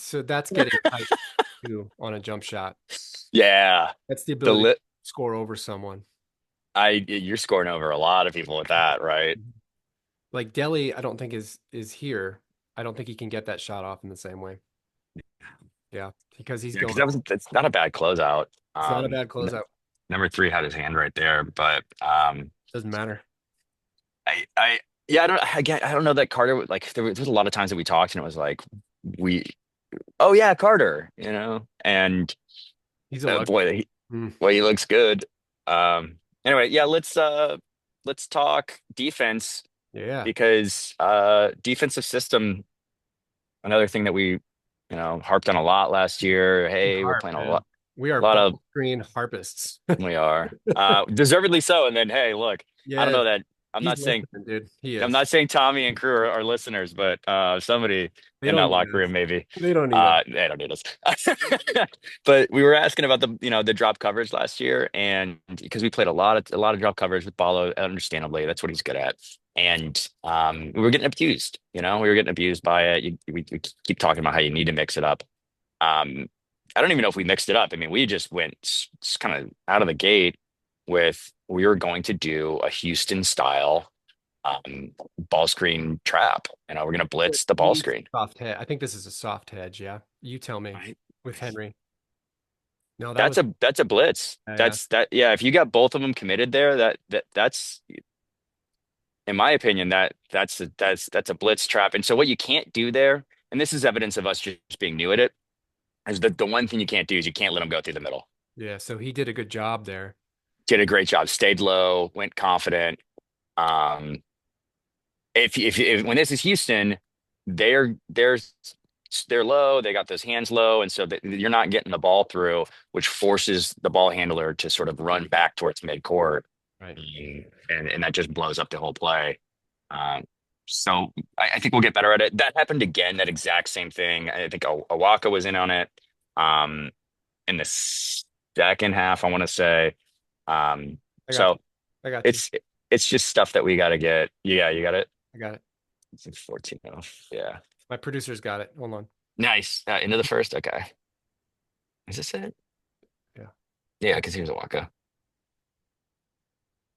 S1: getting tight too on a jump shot.
S2: Yeah,
S1: That's the
S2: the
S1: ability to
S2: lit.
S1: score over someone.
S2: You're scoring over a lot of people with that, right?
S1: Mhm. Like Delhi, I don't think is here. I don't think he can get that shot off in the same way. Yeah, because he's
S2: Yeah, because
S1: going over.
S2: that's not a bad closeout.
S1: It's not a
S2: Um,
S1: bad closeout.
S2: Number three had his hand right there, but
S1: Doesn't matter.
S2: I yeah, I don't again, I don't know that Carter like there was a lot of times that we talked and it was like we oh yeah, Carter, and
S1: He's a luxury.
S2: boy,
S1: Mm,
S2: he looks good. Anyway, yeah, let's talk defense
S1: yeah.
S2: because defensive system, another thing that we harped on a lot last year.
S1: We
S2: Hey, we're
S1: harp,
S2: playing a
S1: man.
S2: lot,
S1: We are
S2: lot of
S1: ball screen harpists.
S2: we are deservedly so. And then hey, look, I don't
S1: Yes,
S2: know that I'm
S1: he's
S2: not saying
S1: listening, dude. He
S2: I'm
S1: is.
S2: not saying Tommy and crew are listeners, but somebody
S1: They
S2: in
S1: don't
S2: that
S1: need
S2: locker
S1: us.
S2: room maybe.
S1: They don't need us.
S2: They don't need us. But we were asking about the drop coverage last year, and because we played a lot of drop coverage with Ballo, understandably, that's what he's good at. And we were getting abused. We were getting abused by it. We keep talking about how you need to mix it up. Um, I don't even know if we mixed it up. I mean, we just went kind of out of the gate with we were going to do a Houston style ball screen trap. We're gonna blitz the ball
S1: He's
S2: screen.
S1: soft head. I think this is a soft hedge. Yeah. You tell me
S2: Right.
S1: with Henry. No, that
S2: That's
S1: was,
S2: a blitz.
S1: yeah.
S2: That's that. Yeah, if you got both of them committed there, that's in my opinion that's a blitz trap. And so what you can't do there, and this is evidence of us just being new at it, is that the one thing you can't do is you can't let them go through the middle.
S1: Yeah. So he did a good job there.
S2: Did a great job, stayed low, went confident. Um, if when this is Houston, they're they're low, they got those hands low, and so you're not getting the ball through, which forces the ball handler to sort of run back towards midcourt,
S1: Right.
S2: and that just blows up the whole play. Um, so I think we'll get better at it. That happened again, that exact same thing. I think Awaka was in on it um, in the second half, I want to say.
S1: I got
S2: So
S1: you. I got you.
S2: it's it's just stuff that we got to get. Yeah, you got it.
S1: I got it.
S2: It's like 14 now. Yeah.
S1: My producer's got it. Hold on.
S2: Nice. Into the first. Okay. Is this it?
S1: Yeah.
S2: Yeah, because here's a Waka.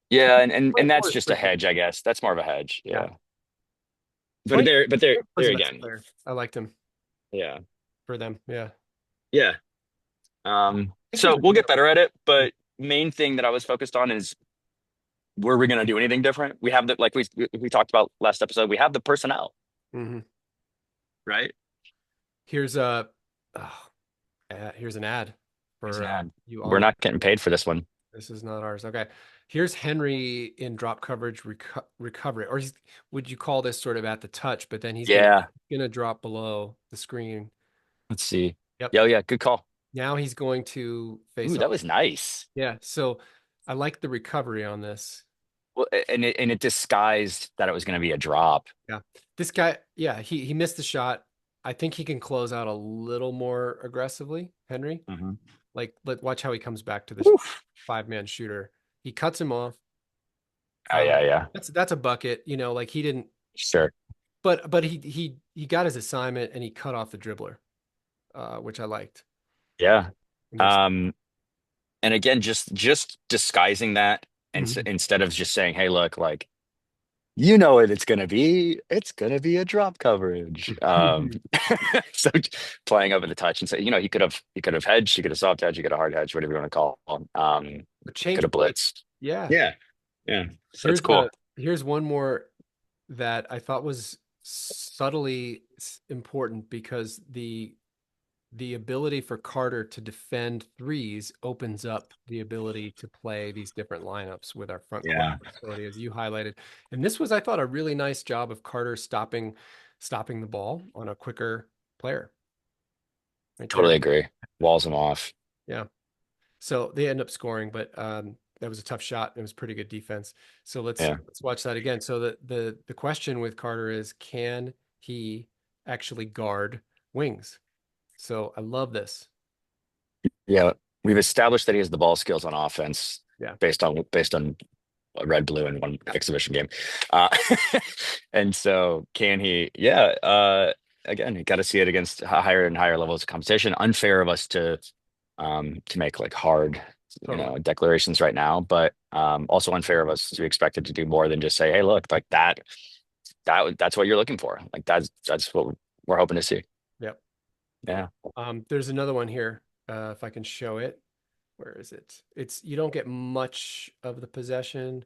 S2: Yeah, and that's
S1: 24 is
S2: just a
S1: pretty good.
S2: hedge, I guess. That's more of a hedge.
S1: Yeah.
S2: Yeah. But
S1: 24
S2: there
S1: was a nice
S2: again.
S1: player. I liked him
S2: Yeah.
S1: for them. Yeah. I
S2: Yeah.
S1: think there's
S2: So
S1: a
S2: we'll
S1: good
S2: get better at it, but main thing that I was focused on is were we going to do anything different? We have the like we talked about last episode, we have the personnel,
S1: hmm
S2: right?
S1: Here's a oh, here's an ad
S2: Here's
S1: for
S2: an ad.
S1: you
S2: We're
S1: all.
S2: not getting paid for this one.
S1: This is not ours. Okay. Here's Henry in drop coverage recovery, or would you call this sort of at the touch? But then
S2: Yeah.
S1: gonna drop below the screen.
S2: Let's see.
S1: Yep.
S2: Yeah, yeah, good call.
S1: Now he's going to face
S2: Ooh,
S1: off.
S2: that was nice.
S1: Yeah. So I like the recovery on this.
S2: Well, and it disguised that it was going to be a drop.
S1: Yeah. This guy, yeah, he missed the shot. I think he can close out a little more aggressively, Henry.
S2: Hmm.
S1: Like, watch how he comes back to this
S2: Oof.
S1: five-man shooter. He cuts him off.
S2: Oh yeah, yeah,
S1: That's a bucket, like he didn't,
S2: sure,
S1: but he got his assignment and he cut off the dribbler, which I liked.
S2: yeah.
S1: It makes
S2: Um, and again, just disguising that, and
S1: Mhm.
S2: instead of just saying, "Hey, look, like you know what it's gonna be a drop coverage." So playing over the touch and say, he could have hedged, he could have soft hedged, he could have hard hedged, whatever you want to call it.
S1: But
S2: Could
S1: change
S2: have
S1: of pace.
S2: blitzed.
S1: Yeah.
S2: Yeah, yeah. So that's
S1: Here's
S2: cool.
S1: here's one more that I thought was subtly important because the ability for Carter to defend threes opens up the ability to play these different lineups with our front court
S2: Yeah,
S1: facility, as you highlighted. And this was, I thought, a really nice job of Carter stopping the ball on a quicker player right there.
S2: totally agree. Walls him off.
S1: Yeah. So they end up scoring, but that was a tough shot. It was pretty good defense. So let's
S2: Yeah.
S1: let's watch that again. So the question with Carter is, can he actually guard wings? So I love this.
S2: Yeah, we've established that he has the ball skills on offense
S1: Yeah.
S2: based on a red blue in one exhibition game. Uh, and so can he? Yeah. Again, you got to see it against higher and higher levels of competition. Unfair of us to make like hard,
S1: Totally.
S2: declarations right now, but also unfair of us to be expected to do more than just say, "Hey, look, like that's what you're looking for." Like that's what we're hoping to see.
S1: Yep.
S2: Yeah.
S1: There's another one here, if I can show it. Where is it? It's you don't get much of the possession.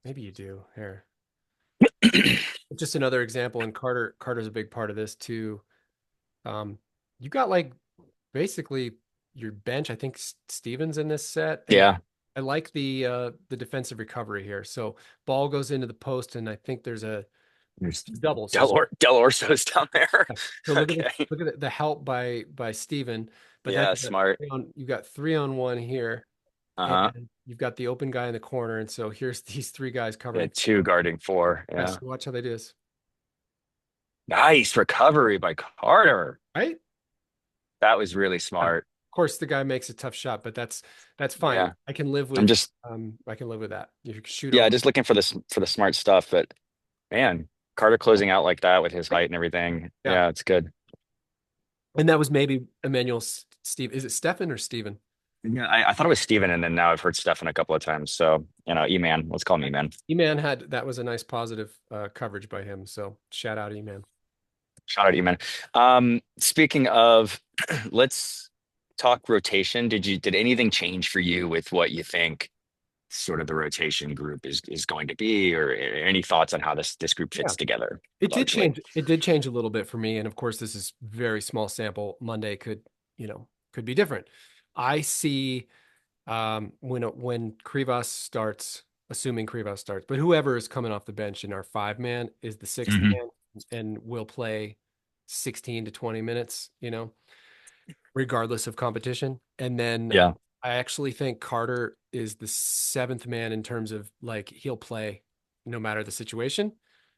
S1: Maybe you do. Here. Just another example, and Carter's a big part of this too. Um, you got like basically your bench. I think Stevens in this set, and
S2: Yeah.
S1: I like the defensive recovery here. So ball goes into the post, and I think there's a
S2: There's
S1: double. So
S2: Del Orso's down there.
S1: so look at this.
S2: Okay.
S1: Look at the help by Steven, but then
S2: Yeah, smart.
S1: you got 3-on-1 here,
S2: Uh-huh.
S1: and you've got the open guy in the corner, and so here's these three guys
S2: Yeah,
S1: covering.
S2: two guarding four.
S1: Yes,
S2: Yeah.
S1: watch how they do this,
S2: Nice recovery by Carter.
S1: right?
S2: That was really
S1: Yeah.
S2: smart.
S1: Of course, the guy makes a tough shot, but that's fine.
S2: Yeah. I'm just
S1: I can live with that. You shoot
S2: yeah,
S1: over.
S2: just looking for this for the smart stuff, but man, Carter closing out like that with his height and everything.
S1: Yeah,
S2: Yeah, it's good.
S1: and that was maybe Emmanuel Steve. Is it Stefan or Steven?
S2: Yeah, I thought it was Steven, and then now I've heard Stefan a couple of times. So, E-Man, let's call him E-Man.
S1: E-Man had that was a nice positive coverage by him. So shout out E-Man.
S2: Shout out E-Man. Speaking of, let's talk rotation. Did anything change for you with what you think sort of the rotation group is going to be, or any thoughts on how this group
S1: Yeah.
S2: fits together
S1: It did
S2: largely?
S1: change. It did change a little bit for me, and of course, this is very small sample. Monday could, could be different. I see when Krivas starts, assuming Krivas starts, but whoever is coming off the bench in our 5-man is the sixth
S2: Hmm.
S1: man and will play 16 to 20 minutes, regardless of competition. And then
S2: Yeah,
S1: I actually think Carter is the seventh man in terms of like he'll play no matter the situation.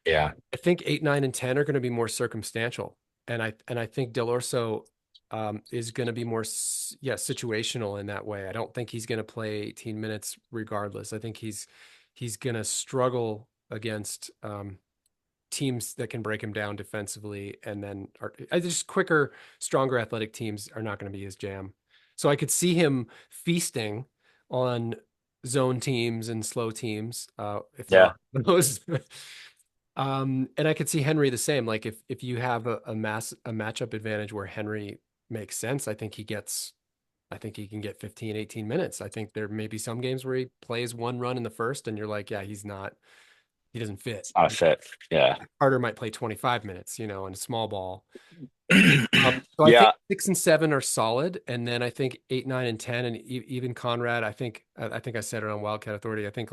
S2: yeah,
S1: I think 8, 9, and 10 are going to be more circumstantial, and I think Del Orso is going to be more situational in that way. I don't think he's going to play 18 minutes regardless. I think he's going to struggle against teams that can break him down defensively, and then just quicker, stronger athletic teams are not going to be his jam. So I could see him feasting on zone teams and slow teams if there
S2: yeah.
S1: are those. And I could see Henry the same. Like if you have a matchup advantage where Henry makes sense, I think he can get 15, 18 minutes. I think there may be some games where he plays one run in the first and you're like, yeah, he doesn't fit.
S2: It's not a fit. Yeah.
S1: Carter might play 25 minutes, in a small ball. So I think
S2: Yeah,
S1: 6 and 7 are solid, and then I think 8, 9, and 10, and even Conrad. I think I said it on Wildcat Authority. I think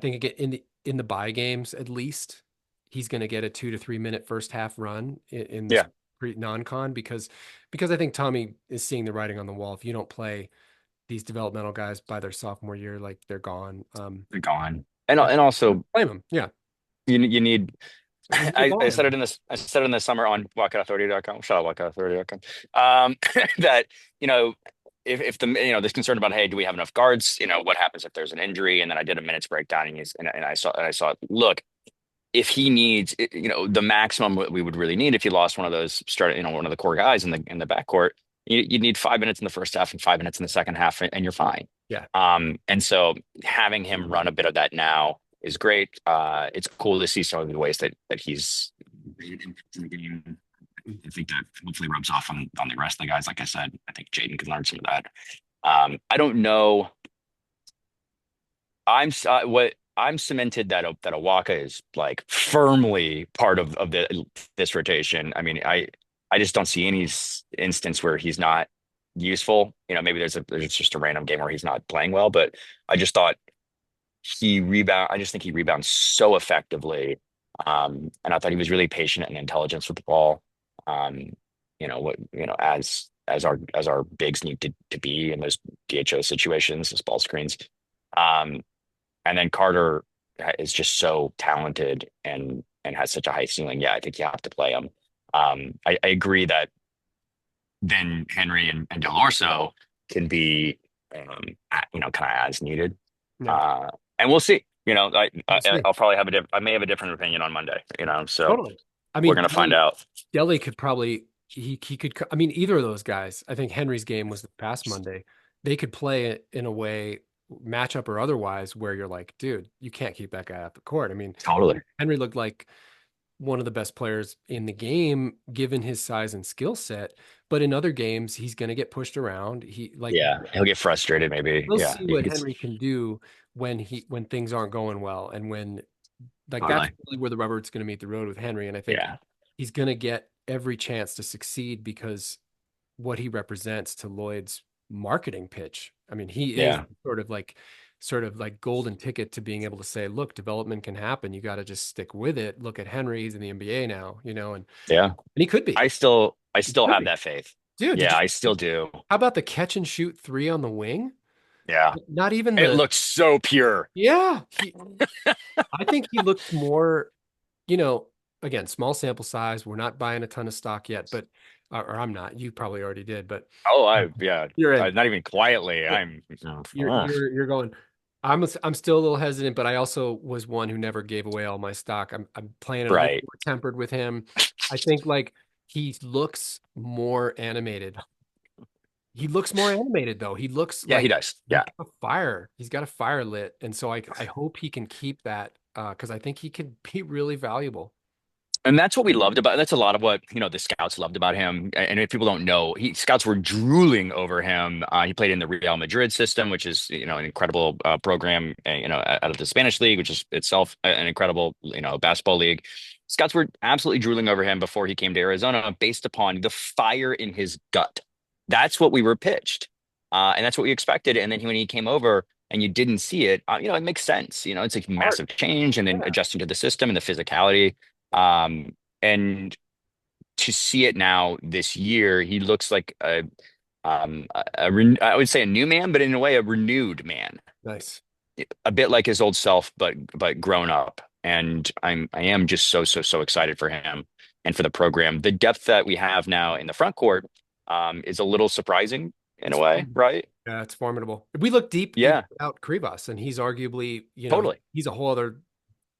S1: again in the bye games at least he's going to get a 2 to 3 minute first half run in this
S2: yeah.
S1: non-con because I think Tommy is seeing the writing on the wall. If you don't play these developmental guys by their sophomore year, like they're gone.
S2: They're gone. And also
S1: Blame them. Yeah,
S2: you need
S1: you need volume.
S2: I said it in the summer on walkoutauthority.com. Shout out walkoutauthority.com. That, if the this concern about, hey, do we have enough guards? What happens if there's an injury? And then I did a minutes breakdown, and I saw, look, if he needs, the maximum what we would really need if you lost one of those one of the core guys in the backcourt, you need 5 minutes in the first half and 5 minutes in the second half, and you're fine.
S1: Yeah,
S2: And so having him run a bit of that now is great. It's cool to see some of the ways that he's in the game. I think that hopefully rubs off on the rest of the guys. Like I said, I think Jaden can learn some of that. I don't know. What I'm cemented that Awaka is like firmly part of this rotation. I mean, I just don't see any instance where he's not useful. Maybe there's just a random game where he's not playing well, but I just thought I just think he rebounds so effectively. And I thought he was really patient and intelligent with the ball. Um, as our bigs need to be in those DHO situations, those ball screens. Um, and then Carter is just so talented and has such a high ceiling. Yeah, I think you have to play him. I agree that then Henry and Del Orso can be, kind of as needed.
S1: yeah,
S2: Uh, and we'll see.
S1: we'll see.
S2: I'll probably I may have a different opinion on Monday. So
S1: Totally. I
S2: we're
S1: mean,
S2: gonna find out.
S1: Delhi could probably he could. I mean, either of those guys. I think Henry's game was the past Monday. They could play it in a way, matchup or otherwise, where you're like, dude, you can't keep that guy off the court. I mean,
S2: Totally.
S1: Henry looked like one of the best players in the game given his size and skill set. But in other games, he's going to get pushed around. He like
S2: Yeah, he'll get frustrated maybe.
S1: we'll
S2: Yeah,
S1: see
S2: he
S1: what
S2: gets
S1: Henry can do when things aren't going well and when like that's
S2: totally.
S1: really where the rubber's going to meet the road with Henry. And I think
S2: Yeah,
S1: he's going to get every chance to succeed because what he represents to Lloyd's marketing pitch. I mean, he is
S2: yeah,
S1: sort of like golden ticket to being able to say, look, development can happen. You got to just stick with it. Look at Henry, he's in the NBA now,
S2: yeah.
S1: and he could be.
S2: I
S1: He
S2: still
S1: could
S2: have
S1: be.
S2: that faith.
S1: Dude, did
S2: Yeah,
S1: you
S2: I still do.
S1: how about the catch and shoot three on the wing?
S2: Yeah,
S1: Not even
S2: it
S1: the
S2: looks so pure.
S1: yeah, I think he looks more, you know, again, small sample size. We're not buying a ton of stock yet, but or I'm not. You probably already did, but
S2: Oh,
S1: uh,
S2: yeah.
S1: you're in.
S2: Not even quietly.
S1: Yeah.
S2: I'm.
S1: You're you're you're going. I'm still a little hesitant, but I also was one who never gave away all my stock. I'm playing it a little
S2: Right.
S1: more tempered with him. I think like he looks more animated. He looks more animated though. He looks
S2: Yeah, he
S1: like
S2: does.
S1: he's
S2: Yeah.
S1: got a fire. He's got a fire lit, and so I hope he can keep that because I think he could be really valuable.
S2: And that's what we loved about. That's a lot of what the scouts loved about him. And if people don't know, scouts were drooling over him. He played in the Real Madrid system, which is an incredible program. Out of the Spanish league, which is itself an incredible basketball league. Scouts were absolutely drooling over him before he came to Arizona, based upon the fire in his gut. That's what we were pitched, and that's what we expected. And then when he came over, and you didn't see it, it makes sense. It's a
S1: Art.
S2: massive change, and then
S1: Yeah.
S2: adjusting to the system and the physicality. And to see it now this year, he looks like I would say a new man, but in a way a renewed man,
S1: Nice.
S2: a bit like his old self, but grown up. And I am just so excited for him and for the program. The depth that we have now in the front court is a little surprising in a
S1: It's
S2: way, right?
S1: yeah, it's formidable. We look deep even
S2: Yeah,
S1: without Krivas, and he's arguably,
S2: totally.
S1: he's a whole other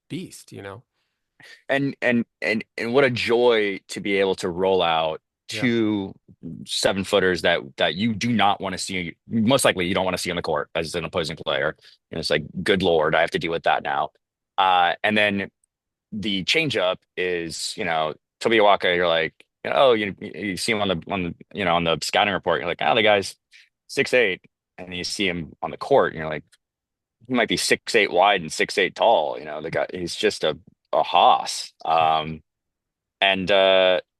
S1: beast.
S2: And what a joy to be able to roll out
S1: Yeah.
S2: 2 7-footers that you do not want to see. Most likely, you don't want to see on the court as an opposing player. And it's like, good Lord, I have to deal with that now. And then the changeup is, Toby Awaka. You're like, oh, you see him on the scouting report. You're like, oh, the guy's 6'8", and then you see him on the court, and you're like, he might be 6'8" wide and 6'8" tall. The guy, he's just a hoss. And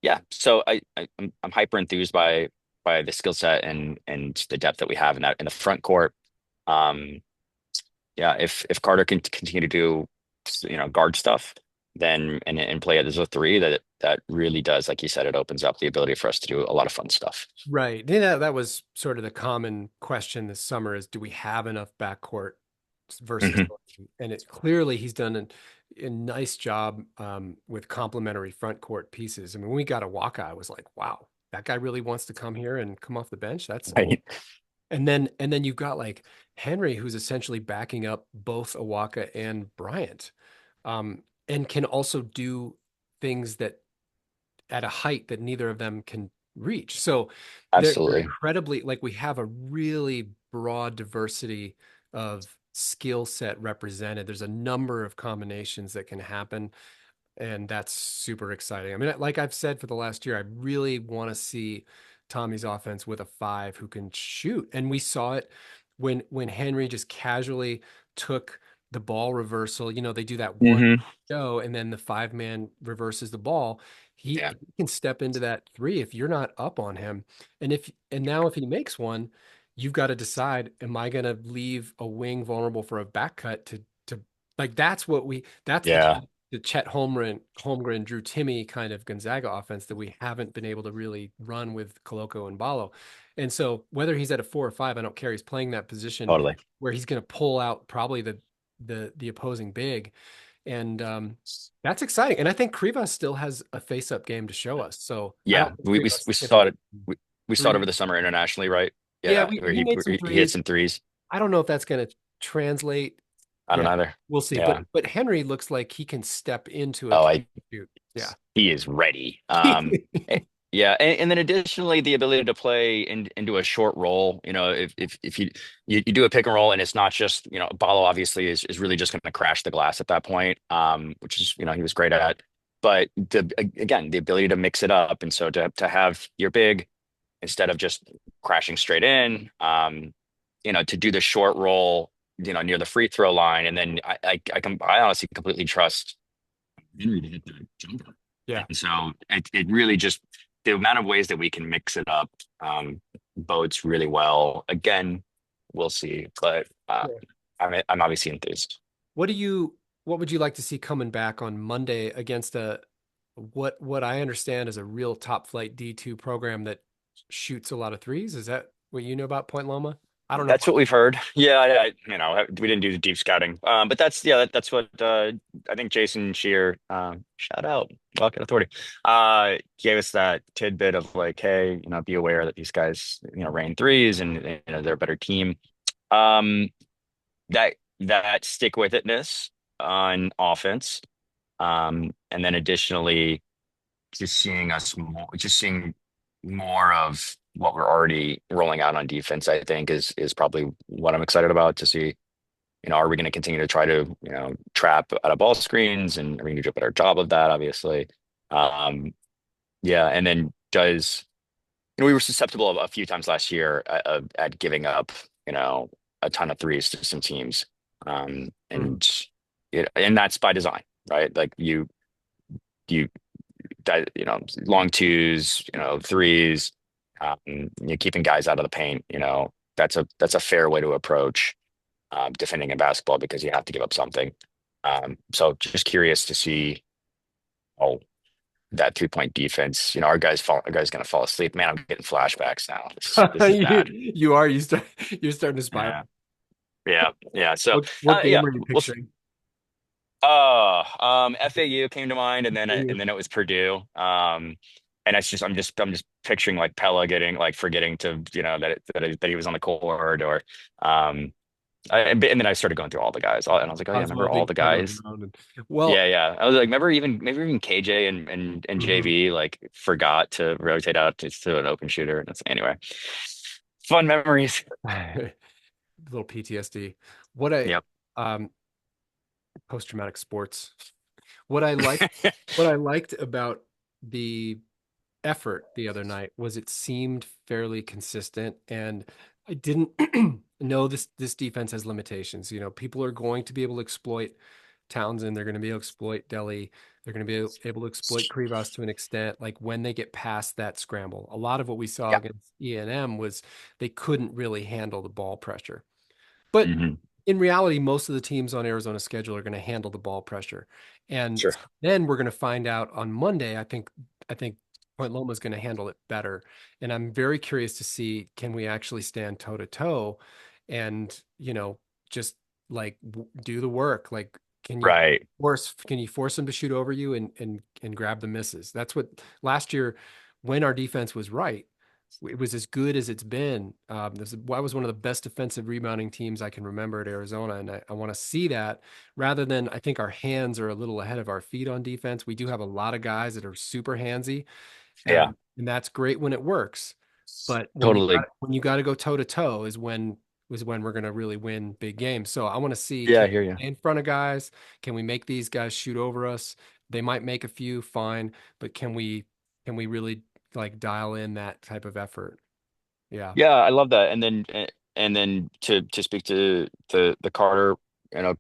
S2: yeah, so I'm hyper enthused by the skill set and the depth that we have in the front court. Um, yeah, if Carter can continue to do guard stuff, then and play it as a three, that really does, like you said, it opens up the ability for us to do a lot of fun stuff.
S1: Right. Yeah, that was sort of the common question this summer is do we have enough backcourt
S2: Hmm.
S1: versatility? And it clearly he's done a nice job with complementary front court pieces. I mean, when we got a Waka, I was like, wow, that guy really wants to come here and come off the bench. That's
S2: Right.
S1: and then you've got like Henry, who's essentially backing up both Awaka and Bryant, and can also do things that at a height that neither of them can reach. So they're
S2: Absolutely.
S1: incredibly like we have a really broad diversity of skill set represented. There's a number of combinations that can happen, and that's super exciting. I mean, like I've said for the last year, I really want to see Tommy's offense with a five who can shoot. And we saw it when Henry just casually took the ball reversal. They do that one
S2: Hmm.
S1: show, and then the five-man reverses the ball. He can step into that three if you're not up on him. And now if he makes one, you've got to decide, am I going to leave a wing vulnerable for a back cut to like that's
S2: Yeah,
S1: the Chet Holmgren, Drew Timmy kind of Gonzaga offense that we haven't been able to really run with Koloko and Balo. And so whether he's at a 4 or 5, I don't care. He's playing that position
S2: totally.
S1: where he's going to pull out probably the opposing big. And that's exciting. And I think Krivas still has a face-up game to show us. So I
S2: Yeah,
S1: don't think
S2: we
S1: Krivas is
S2: saw
S1: going
S2: it. We saw it over
S1: to
S2: the summer internationally, right?
S1: yeah,
S2: Yeah, where
S1: he made some
S2: he hit
S1: threes.
S2: some threes.
S1: I don't know if that's going to translate.
S2: I don't
S1: Yeah,
S2: either.
S1: we'll see.
S2: Yeah.
S1: But Henry looks like he can step into a
S2: Oh,
S1: catch
S2: I
S1: and shoot. Yeah.
S2: he is ready. Yeah, and then additionally, the ability to play into a short role. If you do a pick and roll, and it's not just Balo obviously is really just going to crash the glass at that point, which is he was great at. but again, the ability to mix it up, and so to have your big instead of just crashing straight in, to do the short roll, near the free throw line, and then I honestly completely trust Henry to hit the jumper.
S1: Yeah.
S2: And so it really just the amount of ways that we can mix it up bodes really well. Again, we'll see, but
S1: Yeah.
S2: I'm obviously enthused.
S1: What do you what would you like to see coming back on Monday against a what I understand is a real top flight D2 program that shoots a lot of threes? Is that what you know about Point Loma? I don't know.
S2: That's what we've heard. Yeah, we didn't do the deep scouting, but that's what I think Jason Shear, shout out Wildcat Authority, gave us that tidbit of like, hey, be aware that these guys, rain threes, and they're a better team. Um, that stick with itness on offense, and then additionally, just seeing more of what we're already rolling out on defense, I think is probably what I'm excited about to see. Are we going to continue to try to, trap out of ball screens, and are we going to do a better job of that, obviously? Um, yeah, and then we were susceptible a few times last year at giving up, a ton of threes to some teams.
S1: Mhm.
S2: And that's by design, right? Like you that long twos, threes, keeping guys out of the paint. That's a fair way to approach defending in basketball because you have to give up something. So just curious to see oh that 3-point defense. Our guys gonna fall asleep. Man, I'm getting flashbacks now. This is bad.
S1: You're starting to spiral.
S2: Yeah, yeah. So
S1: What
S2: yeah,
S1: game are you picturing?
S2: FAU came to mind, and then it was Purdue. And I'm just picturing like Pella getting like forgetting to that he was on the court, or and then I started going through all the guys, and I was like, oh yeah, remember
S1: Oswald
S2: all
S1: being
S2: the
S1: Kevin
S2: guys?
S1: Brown. And,
S2: Yeah,
S1: well,
S2: yeah. I was like, maybe even KJ and
S1: mhm.
S2: JV like forgot to rotate out to an open shooter. And anyway, fun memories.
S1: Little PTSD. What I
S2: Yep.
S1: um post-traumatic sports. What I liked what I liked about the effort the other night was it seemed fairly consistent, and I didn't know this defense has limitations. People are going to be able to exploit Townsend, they're going to be able to exploit Delhi, they're going to be able to exploit Krivas to an extent, like when they get past that scramble. A lot of what we saw
S2: Yeah.
S1: against E&M was they couldn't really handle the ball pressure. But
S2: Hmm.
S1: in reality, most of the teams on Arizona's schedule are going to handle the ball pressure. And
S2: Sure.
S1: then we're going to find out on Monday. I think Point Loma is going to handle it better. And I'm very curious to see, can we actually stand toe to toe and, just like do the work? Like,
S2: Right.
S1: can you force them to shoot over you and grab the misses? That's what last year when our defense was right, it was as good as it's been. I was one of the best defensive rebounding teams I can remember at Arizona, and I want to see that rather than I think our hands are a little ahead of our feet on defense. We do have a lot of guys that are super handsy,
S2: Yeah.
S1: and that's great when it works. But
S2: Totally.
S1: when you got to go toe to toe is when we're going to really win big games. So I want to see,
S2: Yeah,
S1: can
S2: I hear
S1: we
S2: you.
S1: stay in front of guys? Can we make these guys shoot over us? They might make a few, fine, but can we really like dial in that type of effort? Yeah.
S2: Yeah, I love that. And then to speak to the Carter,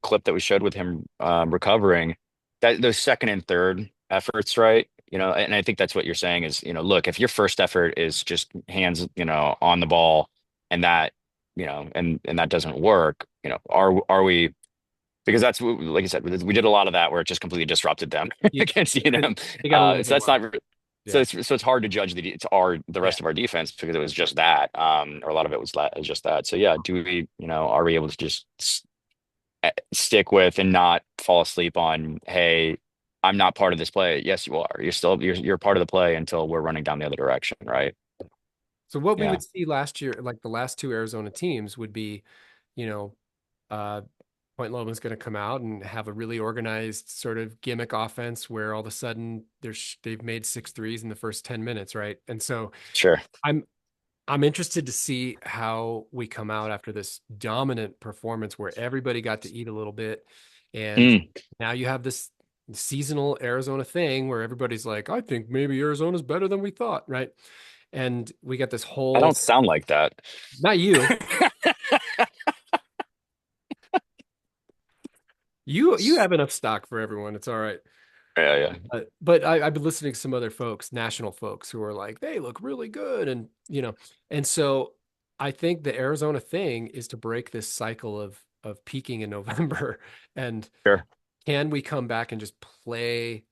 S2: clip that we showed with him recovering, that those second and third efforts, right? And I think that's what you're saying is, look, if your first effort is just hands, on the ball, and that doesn't work, are we, because like you said, we did a lot of that where it just completely disrupted them
S1: You,
S2: against
S1: they,
S2: them.
S1: they got a little
S2: So that's
S1: overwhelmed.
S2: not so
S1: Yeah.
S2: it's hard to judge the
S1: Yeah.
S2: rest of our defense because it was just that, or a lot of it was just that. So yeah, do we, are we able to just stick with and not fall asleep on, hey, I'm not part of this play. Yes, you are. You're part of the play until we're running down the other direction, right?
S1: So what we
S2: Yeah,
S1: would see last year, like the last two Arizona teams, would be, you know, uh, Point Loma's going to come out and have a really organized sort of gimmick offense where all of a sudden they've made six threes in the first 10 minutes, right? And so
S2: sure.
S1: I'm I'm interested to see how we come out after this dominant performance where everybody got to eat a little bit. And
S2: Mm,
S1: now you have this. seasonal Arizona thing where everybody's like, I think maybe Arizona's better than we thought, right? And we got this
S2: I
S1: whole,
S2: don't sound like that.
S1: not you, you have enough stock for everyone. It's all right.
S2: Yeah, yeah.
S1: But I've been listening to some other folks, national folks, who are like, they look really good, and and so I think the Arizona thing is to break this cycle of peaking in November, and
S2: Sure.
S1: can we come back and just play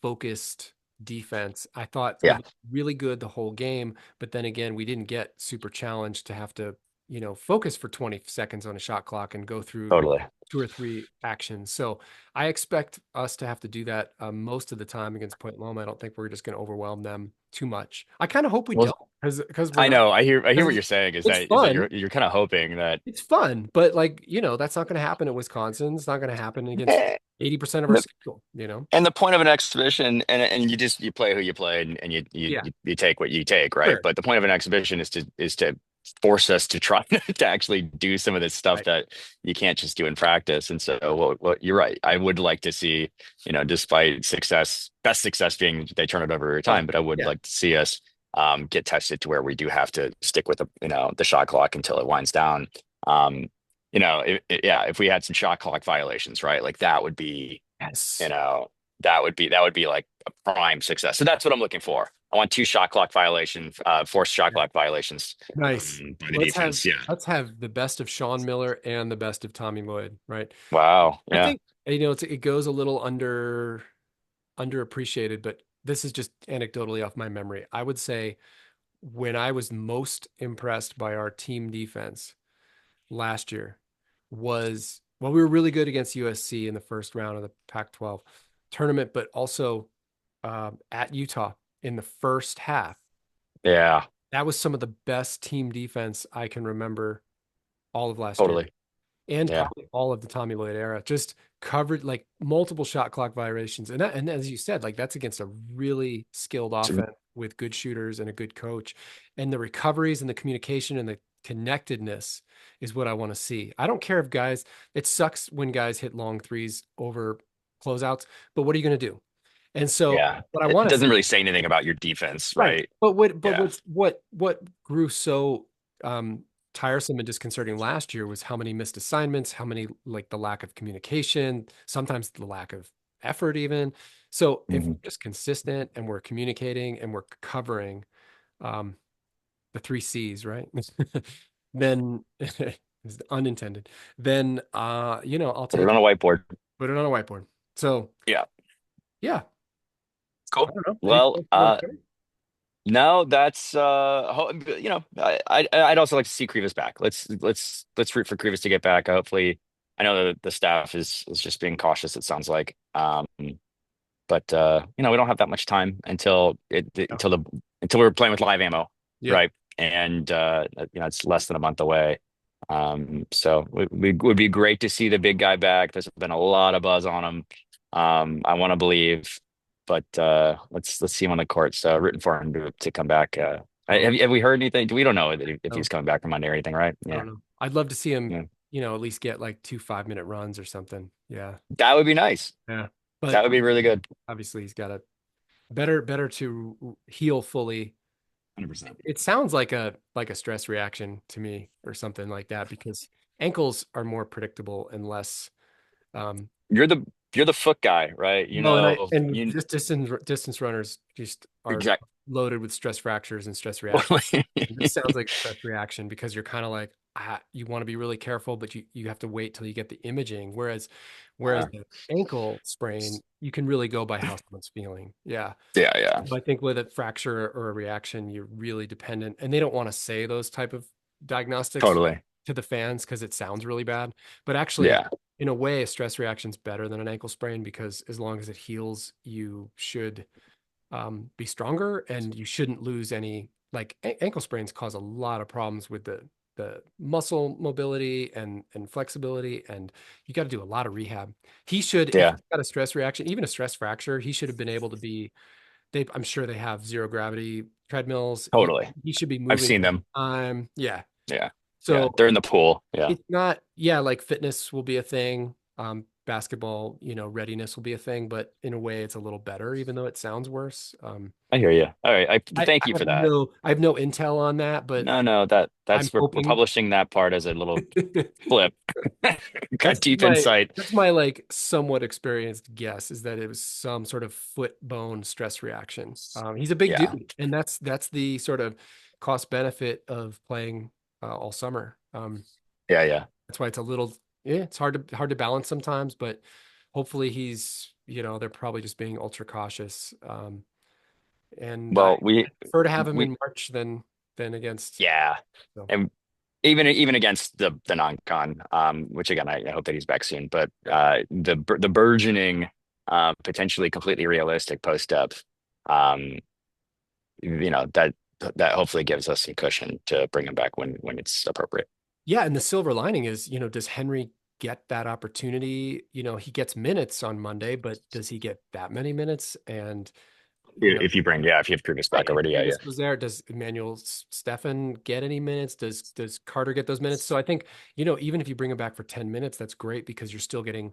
S1: focused defense? I thought we
S2: Yeah,
S1: looked really good the whole game, but then again, we didn't get super challenged to have to, focus for 20 seconds on a shot clock and go through
S2: totally.
S1: two or three actions. So I expect us to have to do that most of the time against Point Loma. I don't think we're just going to overwhelm them too much. I kind of hope we
S2: Well,
S1: don't, because we're
S2: I
S1: not.
S2: know. I hear what
S1: Because
S2: you're saying
S1: it's
S2: is that
S1: fun.
S2: you're kind of hoping that
S1: It's fun, but like, that's not going to happen at Wisconsin. It's not going to happen against
S2: eh,
S1: 80% of our
S2: the
S1: schedule.
S2: and the point of an exhibition, and you play who you play, and
S1: Yeah,
S2: you take what you take, right?
S1: sure.
S2: But the point of an exhibition is to force us to try to actually do some of this stuff
S1: Right.
S2: that you can't just do in practice. And so, you're right. I would like to see, despite success, best success being they turn it over every
S1: Oh,
S2: time, but I would
S1: yeah.
S2: like to see us get tested to where we do have to stick with the shot clock until it winds down. Um, yeah, if we had some shot clock violations, right? Like that would be you
S1: Yes.
S2: know, that would be like a prime success. So that's what I'm looking for. I want two shot clock violations, forced shot
S1: Yeah.
S2: clock violations
S1: Nice.
S2: by the
S1: Let's have
S2: defense. Yeah.
S1: let's have the best of Sean Miller and the best of Tommy Lloyd, right?
S2: Wow.
S1: I
S2: Yeah.
S1: think it goes a little underappreciated, but this is just anecdotally off my memory. I would say when I was most impressed by our team defense last year was, well, we were really good against USC in the first round of the Pac-12 tournament, but also at Utah in the first half.
S2: Yeah.
S1: That was some of the best team defense I can remember all of last year,
S2: Totally.
S1: and
S2: Yeah.
S1: probably all of the Tommy Lloyd era. Just covered like multiple shot clock violations, and as you said, like that's against a really skilled
S2: So,
S1: offense with good shooters and a good coach, and the recoveries and the communication and the connectedness is what I want to see. I don't care if guys. It sucks when guys hit long threes over closeouts, but what are you going to do? And so
S2: yeah.
S1: what I
S2: It
S1: want to
S2: doesn't
S1: see.
S2: really say anything about your defense,
S1: Right.
S2: right?
S1: But
S2: Yeah.
S1: what grew so tiresome and disconcerting last year was how many missed assignments, how many, like, the lack of communication, sometimes the lack of effort even. So if
S2: Mhm.
S1: we're just consistent and we're communicating and we're covering um the three C's, right? Then is unintended. Then I'll
S2: Put it
S1: take
S2: on
S1: it,
S2: a whiteboard.
S1: put it on a whiteboard. So
S2: Yeah.
S1: yeah, I
S2: Cool.
S1: don't know. Anything
S2: Well,
S1: else you want to say?
S2: no, that's I'd also like to see Krivas back. Let's root for Krivas to get back. Hopefully, I know the staff is just being cautious, it sounds like. But we don't have that much time
S1: Yeah.
S2: until we're playing with live ammo,
S1: Yeah.
S2: right? And it's less than a month away. So it would be great to see the big guy back. There's been a lot of buzz on him. I want to believe, but let's see him on the court. So rooting for him to come back.
S1: Oh,
S2: Have we heard anything? We don't know if he's
S1: no.
S2: coming back from Monday or anything, right?
S1: I
S2: Yeah,
S1: don't know. I'd love to see him,
S2: yeah.
S1: at least get like two 5-minute runs or something. Yeah.
S2: That would be nice.
S1: Yeah.
S2: That
S1: But
S2: would be really good.
S1: obviously he's got a better to heal fully.
S2: 100%.
S1: It sounds like a stress reaction to me or something like that, because ankles are more predictable and less um
S2: You're the foot guy, right?
S1: no, and
S2: You
S1: just distance runners just are
S2: exact
S1: loaded with stress fractures and stress reactions.
S2: totally.
S1: This sounds like a stress reaction because you're kind of like, you want to be really careful, but you have to wait till you get the imaging. Whereas
S2: Yeah,
S1: the ankle sprain, you can really go by how someone's feeling. Yeah.
S2: yeah, yeah,
S1: I think with a fracture or a reaction, you're really dependent, and they don't want to say those type of diagnostics
S2: totally.
S1: to the fans because it sounds really bad. But actually,
S2: Yeah,
S1: in a way, a stress reaction is better than an ankle sprain, because as long as it heals, you should be stronger, and you shouldn't lose any, like, ankle sprains cause a lot of problems with the muscle mobility and flexibility, and you got to do a lot of rehab. He should, if
S2: yeah,
S1: he's got a stress reaction, even a stress fracture, he should have been able to be, I'm sure they have zero gravity treadmills.
S2: totally.
S1: He should be
S2: I've
S1: moving
S2: seen them.
S1: yeah.
S2: Yeah, yeah.
S1: So
S2: They're in the pool. Yeah,
S1: it's not, yeah, like fitness will be a thing. basketball, readiness will be a thing, but in a way it's a little better, even though it sounds worse.
S2: I hear you. All right.
S1: I
S2: Thank you
S1: have
S2: for that.
S1: no intel on that, but
S2: No, no,
S1: I'm
S2: we're
S1: hoping.
S2: publishing that part as a little clip. Got
S1: That's
S2: deep
S1: my
S2: insight.
S1: that's my like somewhat experienced guess is that it was some sort of foot bone stress reaction. He's a big
S2: Yeah.
S1: dude, and that's the sort of cost benefit of playing all summer.
S2: Yeah, yeah.
S1: That's why it's a little, yeah, it's hard to balance sometimes, but hopefully they're probably just being ultra cautious. And I
S2: Well,
S1: prefer to have him
S2: we
S1: in March than against.
S2: yeah.
S1: So
S2: And even against the non-con, which again I hope that he's back soon, but the burgeoning, potentially completely realistic post depth, um, that hopefully gives us some cushion to bring him back when it's appropriate.
S1: yeah, and the silver lining is, does Henry get that opportunity? He gets minutes on Monday, but does he get that many minutes? And you know,
S2: If you bring, yeah, if you have Kruvis
S1: right.
S2: back
S1: If
S2: already, yeah, yeah.
S1: Davis was there, does Emmanuel Stefan get any minutes? Does Carter get those minutes? So I think, even if you bring him back for 10 minutes, that's great because you're still getting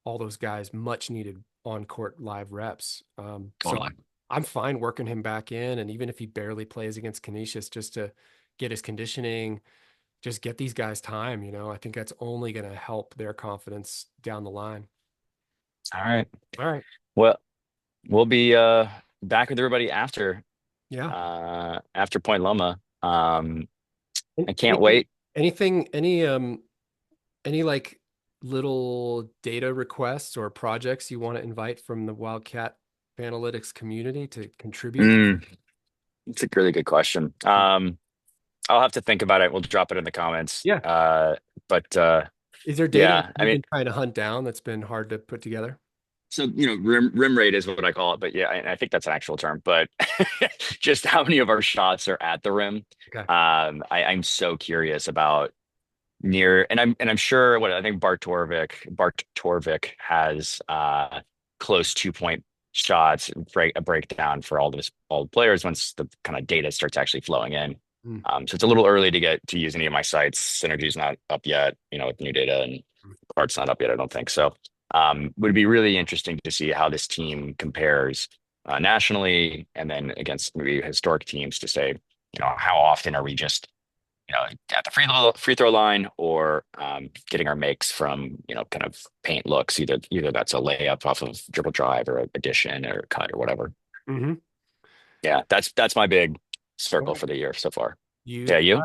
S1: all those guys much needed on court live reps. So
S2: Totally.
S1: I'm fine working him back in. And even if he barely plays against Canisius, just to get his conditioning, just get these guys time, I think that's only going to help their confidence down the line.
S2: All right.
S1: All right.
S2: Well, we'll be back with everybody after
S1: Yeah.
S2: after Point Loma. I can't
S1: Anything,
S2: wait.
S1: any like little data requests or projects you want to invite from the Wildcat Analytics community to contribute?
S2: Mm, it's a really good question. I'll have to think about it. We'll drop it in the comments.
S1: Yeah.
S2: But
S1: Is there data that
S2: yeah, I
S1: you've
S2: mean,
S1: been trying to hunt down that's been hard to put together?
S2: so rim rate is what I call it, but yeah, I think that's an actual term. But just how many of our shots are at the rim?
S1: Okay.
S2: I'm so curious about near, and I'm sure what I think Bart Torvik has close 2 point shots, a breakdown for all the players once the kind of data starts actually flowing in.
S1: Mm,
S2: So it's a little early to get to use any of my sites. Synergy's not up yet, with new data, and Part's not up yet, I don't think so. Would be really interesting to see how this team compares nationally, and then against maybe historic teams to say, how often are we just at the free throw line, or getting our makes from kind of paint looks. Either that's a layup off of dribble drive or addition or cut or whatever.
S1: hmm
S2: Yeah, that's my big
S1: All
S2: circle
S1: right.
S2: for the year so far.
S1: You,
S2: Yeah, you?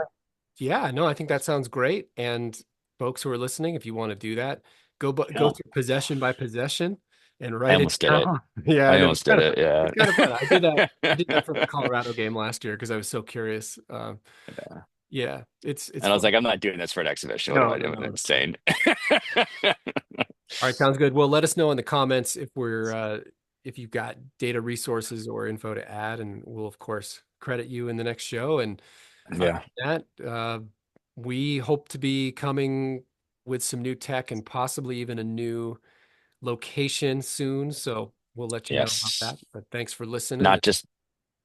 S1: yeah, no, I think that sounds great. And folks who are listening, if you want to do that, go
S2: Yeah,
S1: through possession by possession and
S2: I
S1: write it
S2: almost did it.
S1: down. Yeah, I
S2: I
S1: know.
S2: almost did it.
S1: It's
S2: Yeah.
S1: kind of fun. I did that. I did that for the Colorado game last year because I was so curious.
S2: Yeah.
S1: Yeah, it's
S2: And I was
S1: fun.
S2: like, I'm not doing this for an exhibition. What am
S1: No,
S2: I
S1: no,
S2: doing?
S1: no, no.
S2: Insane.
S1: All right, sounds good. Well, let us know in the comments if you've got data resources or info to add, and we'll of course credit you in the next show. And other
S2: Yeah.
S1: than that, we hope to be coming with some new tech and possibly even a new location soon. So we'll let you know about
S2: Yes.
S1: that. But thanks for listening.
S2: Not just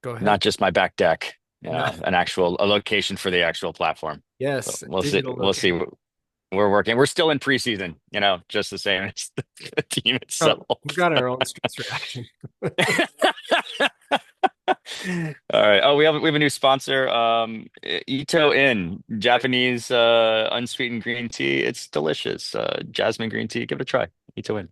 S1: Go ahead.
S2: not just my back deck.
S1: No.
S2: A location for the actual platform. So
S1: Yes,
S2: we'll see.
S1: digital
S2: We'll see.
S1: location.
S2: We're working. We're still in preseason, just the same as the team itself.
S1: Oh, we've got our own stress reaction.
S2: All right. Oh, we have a new sponsor. Ito In, Japanese unsweetened green tea. It's delicious. Jasmine green tea. Give it a try. Ito In.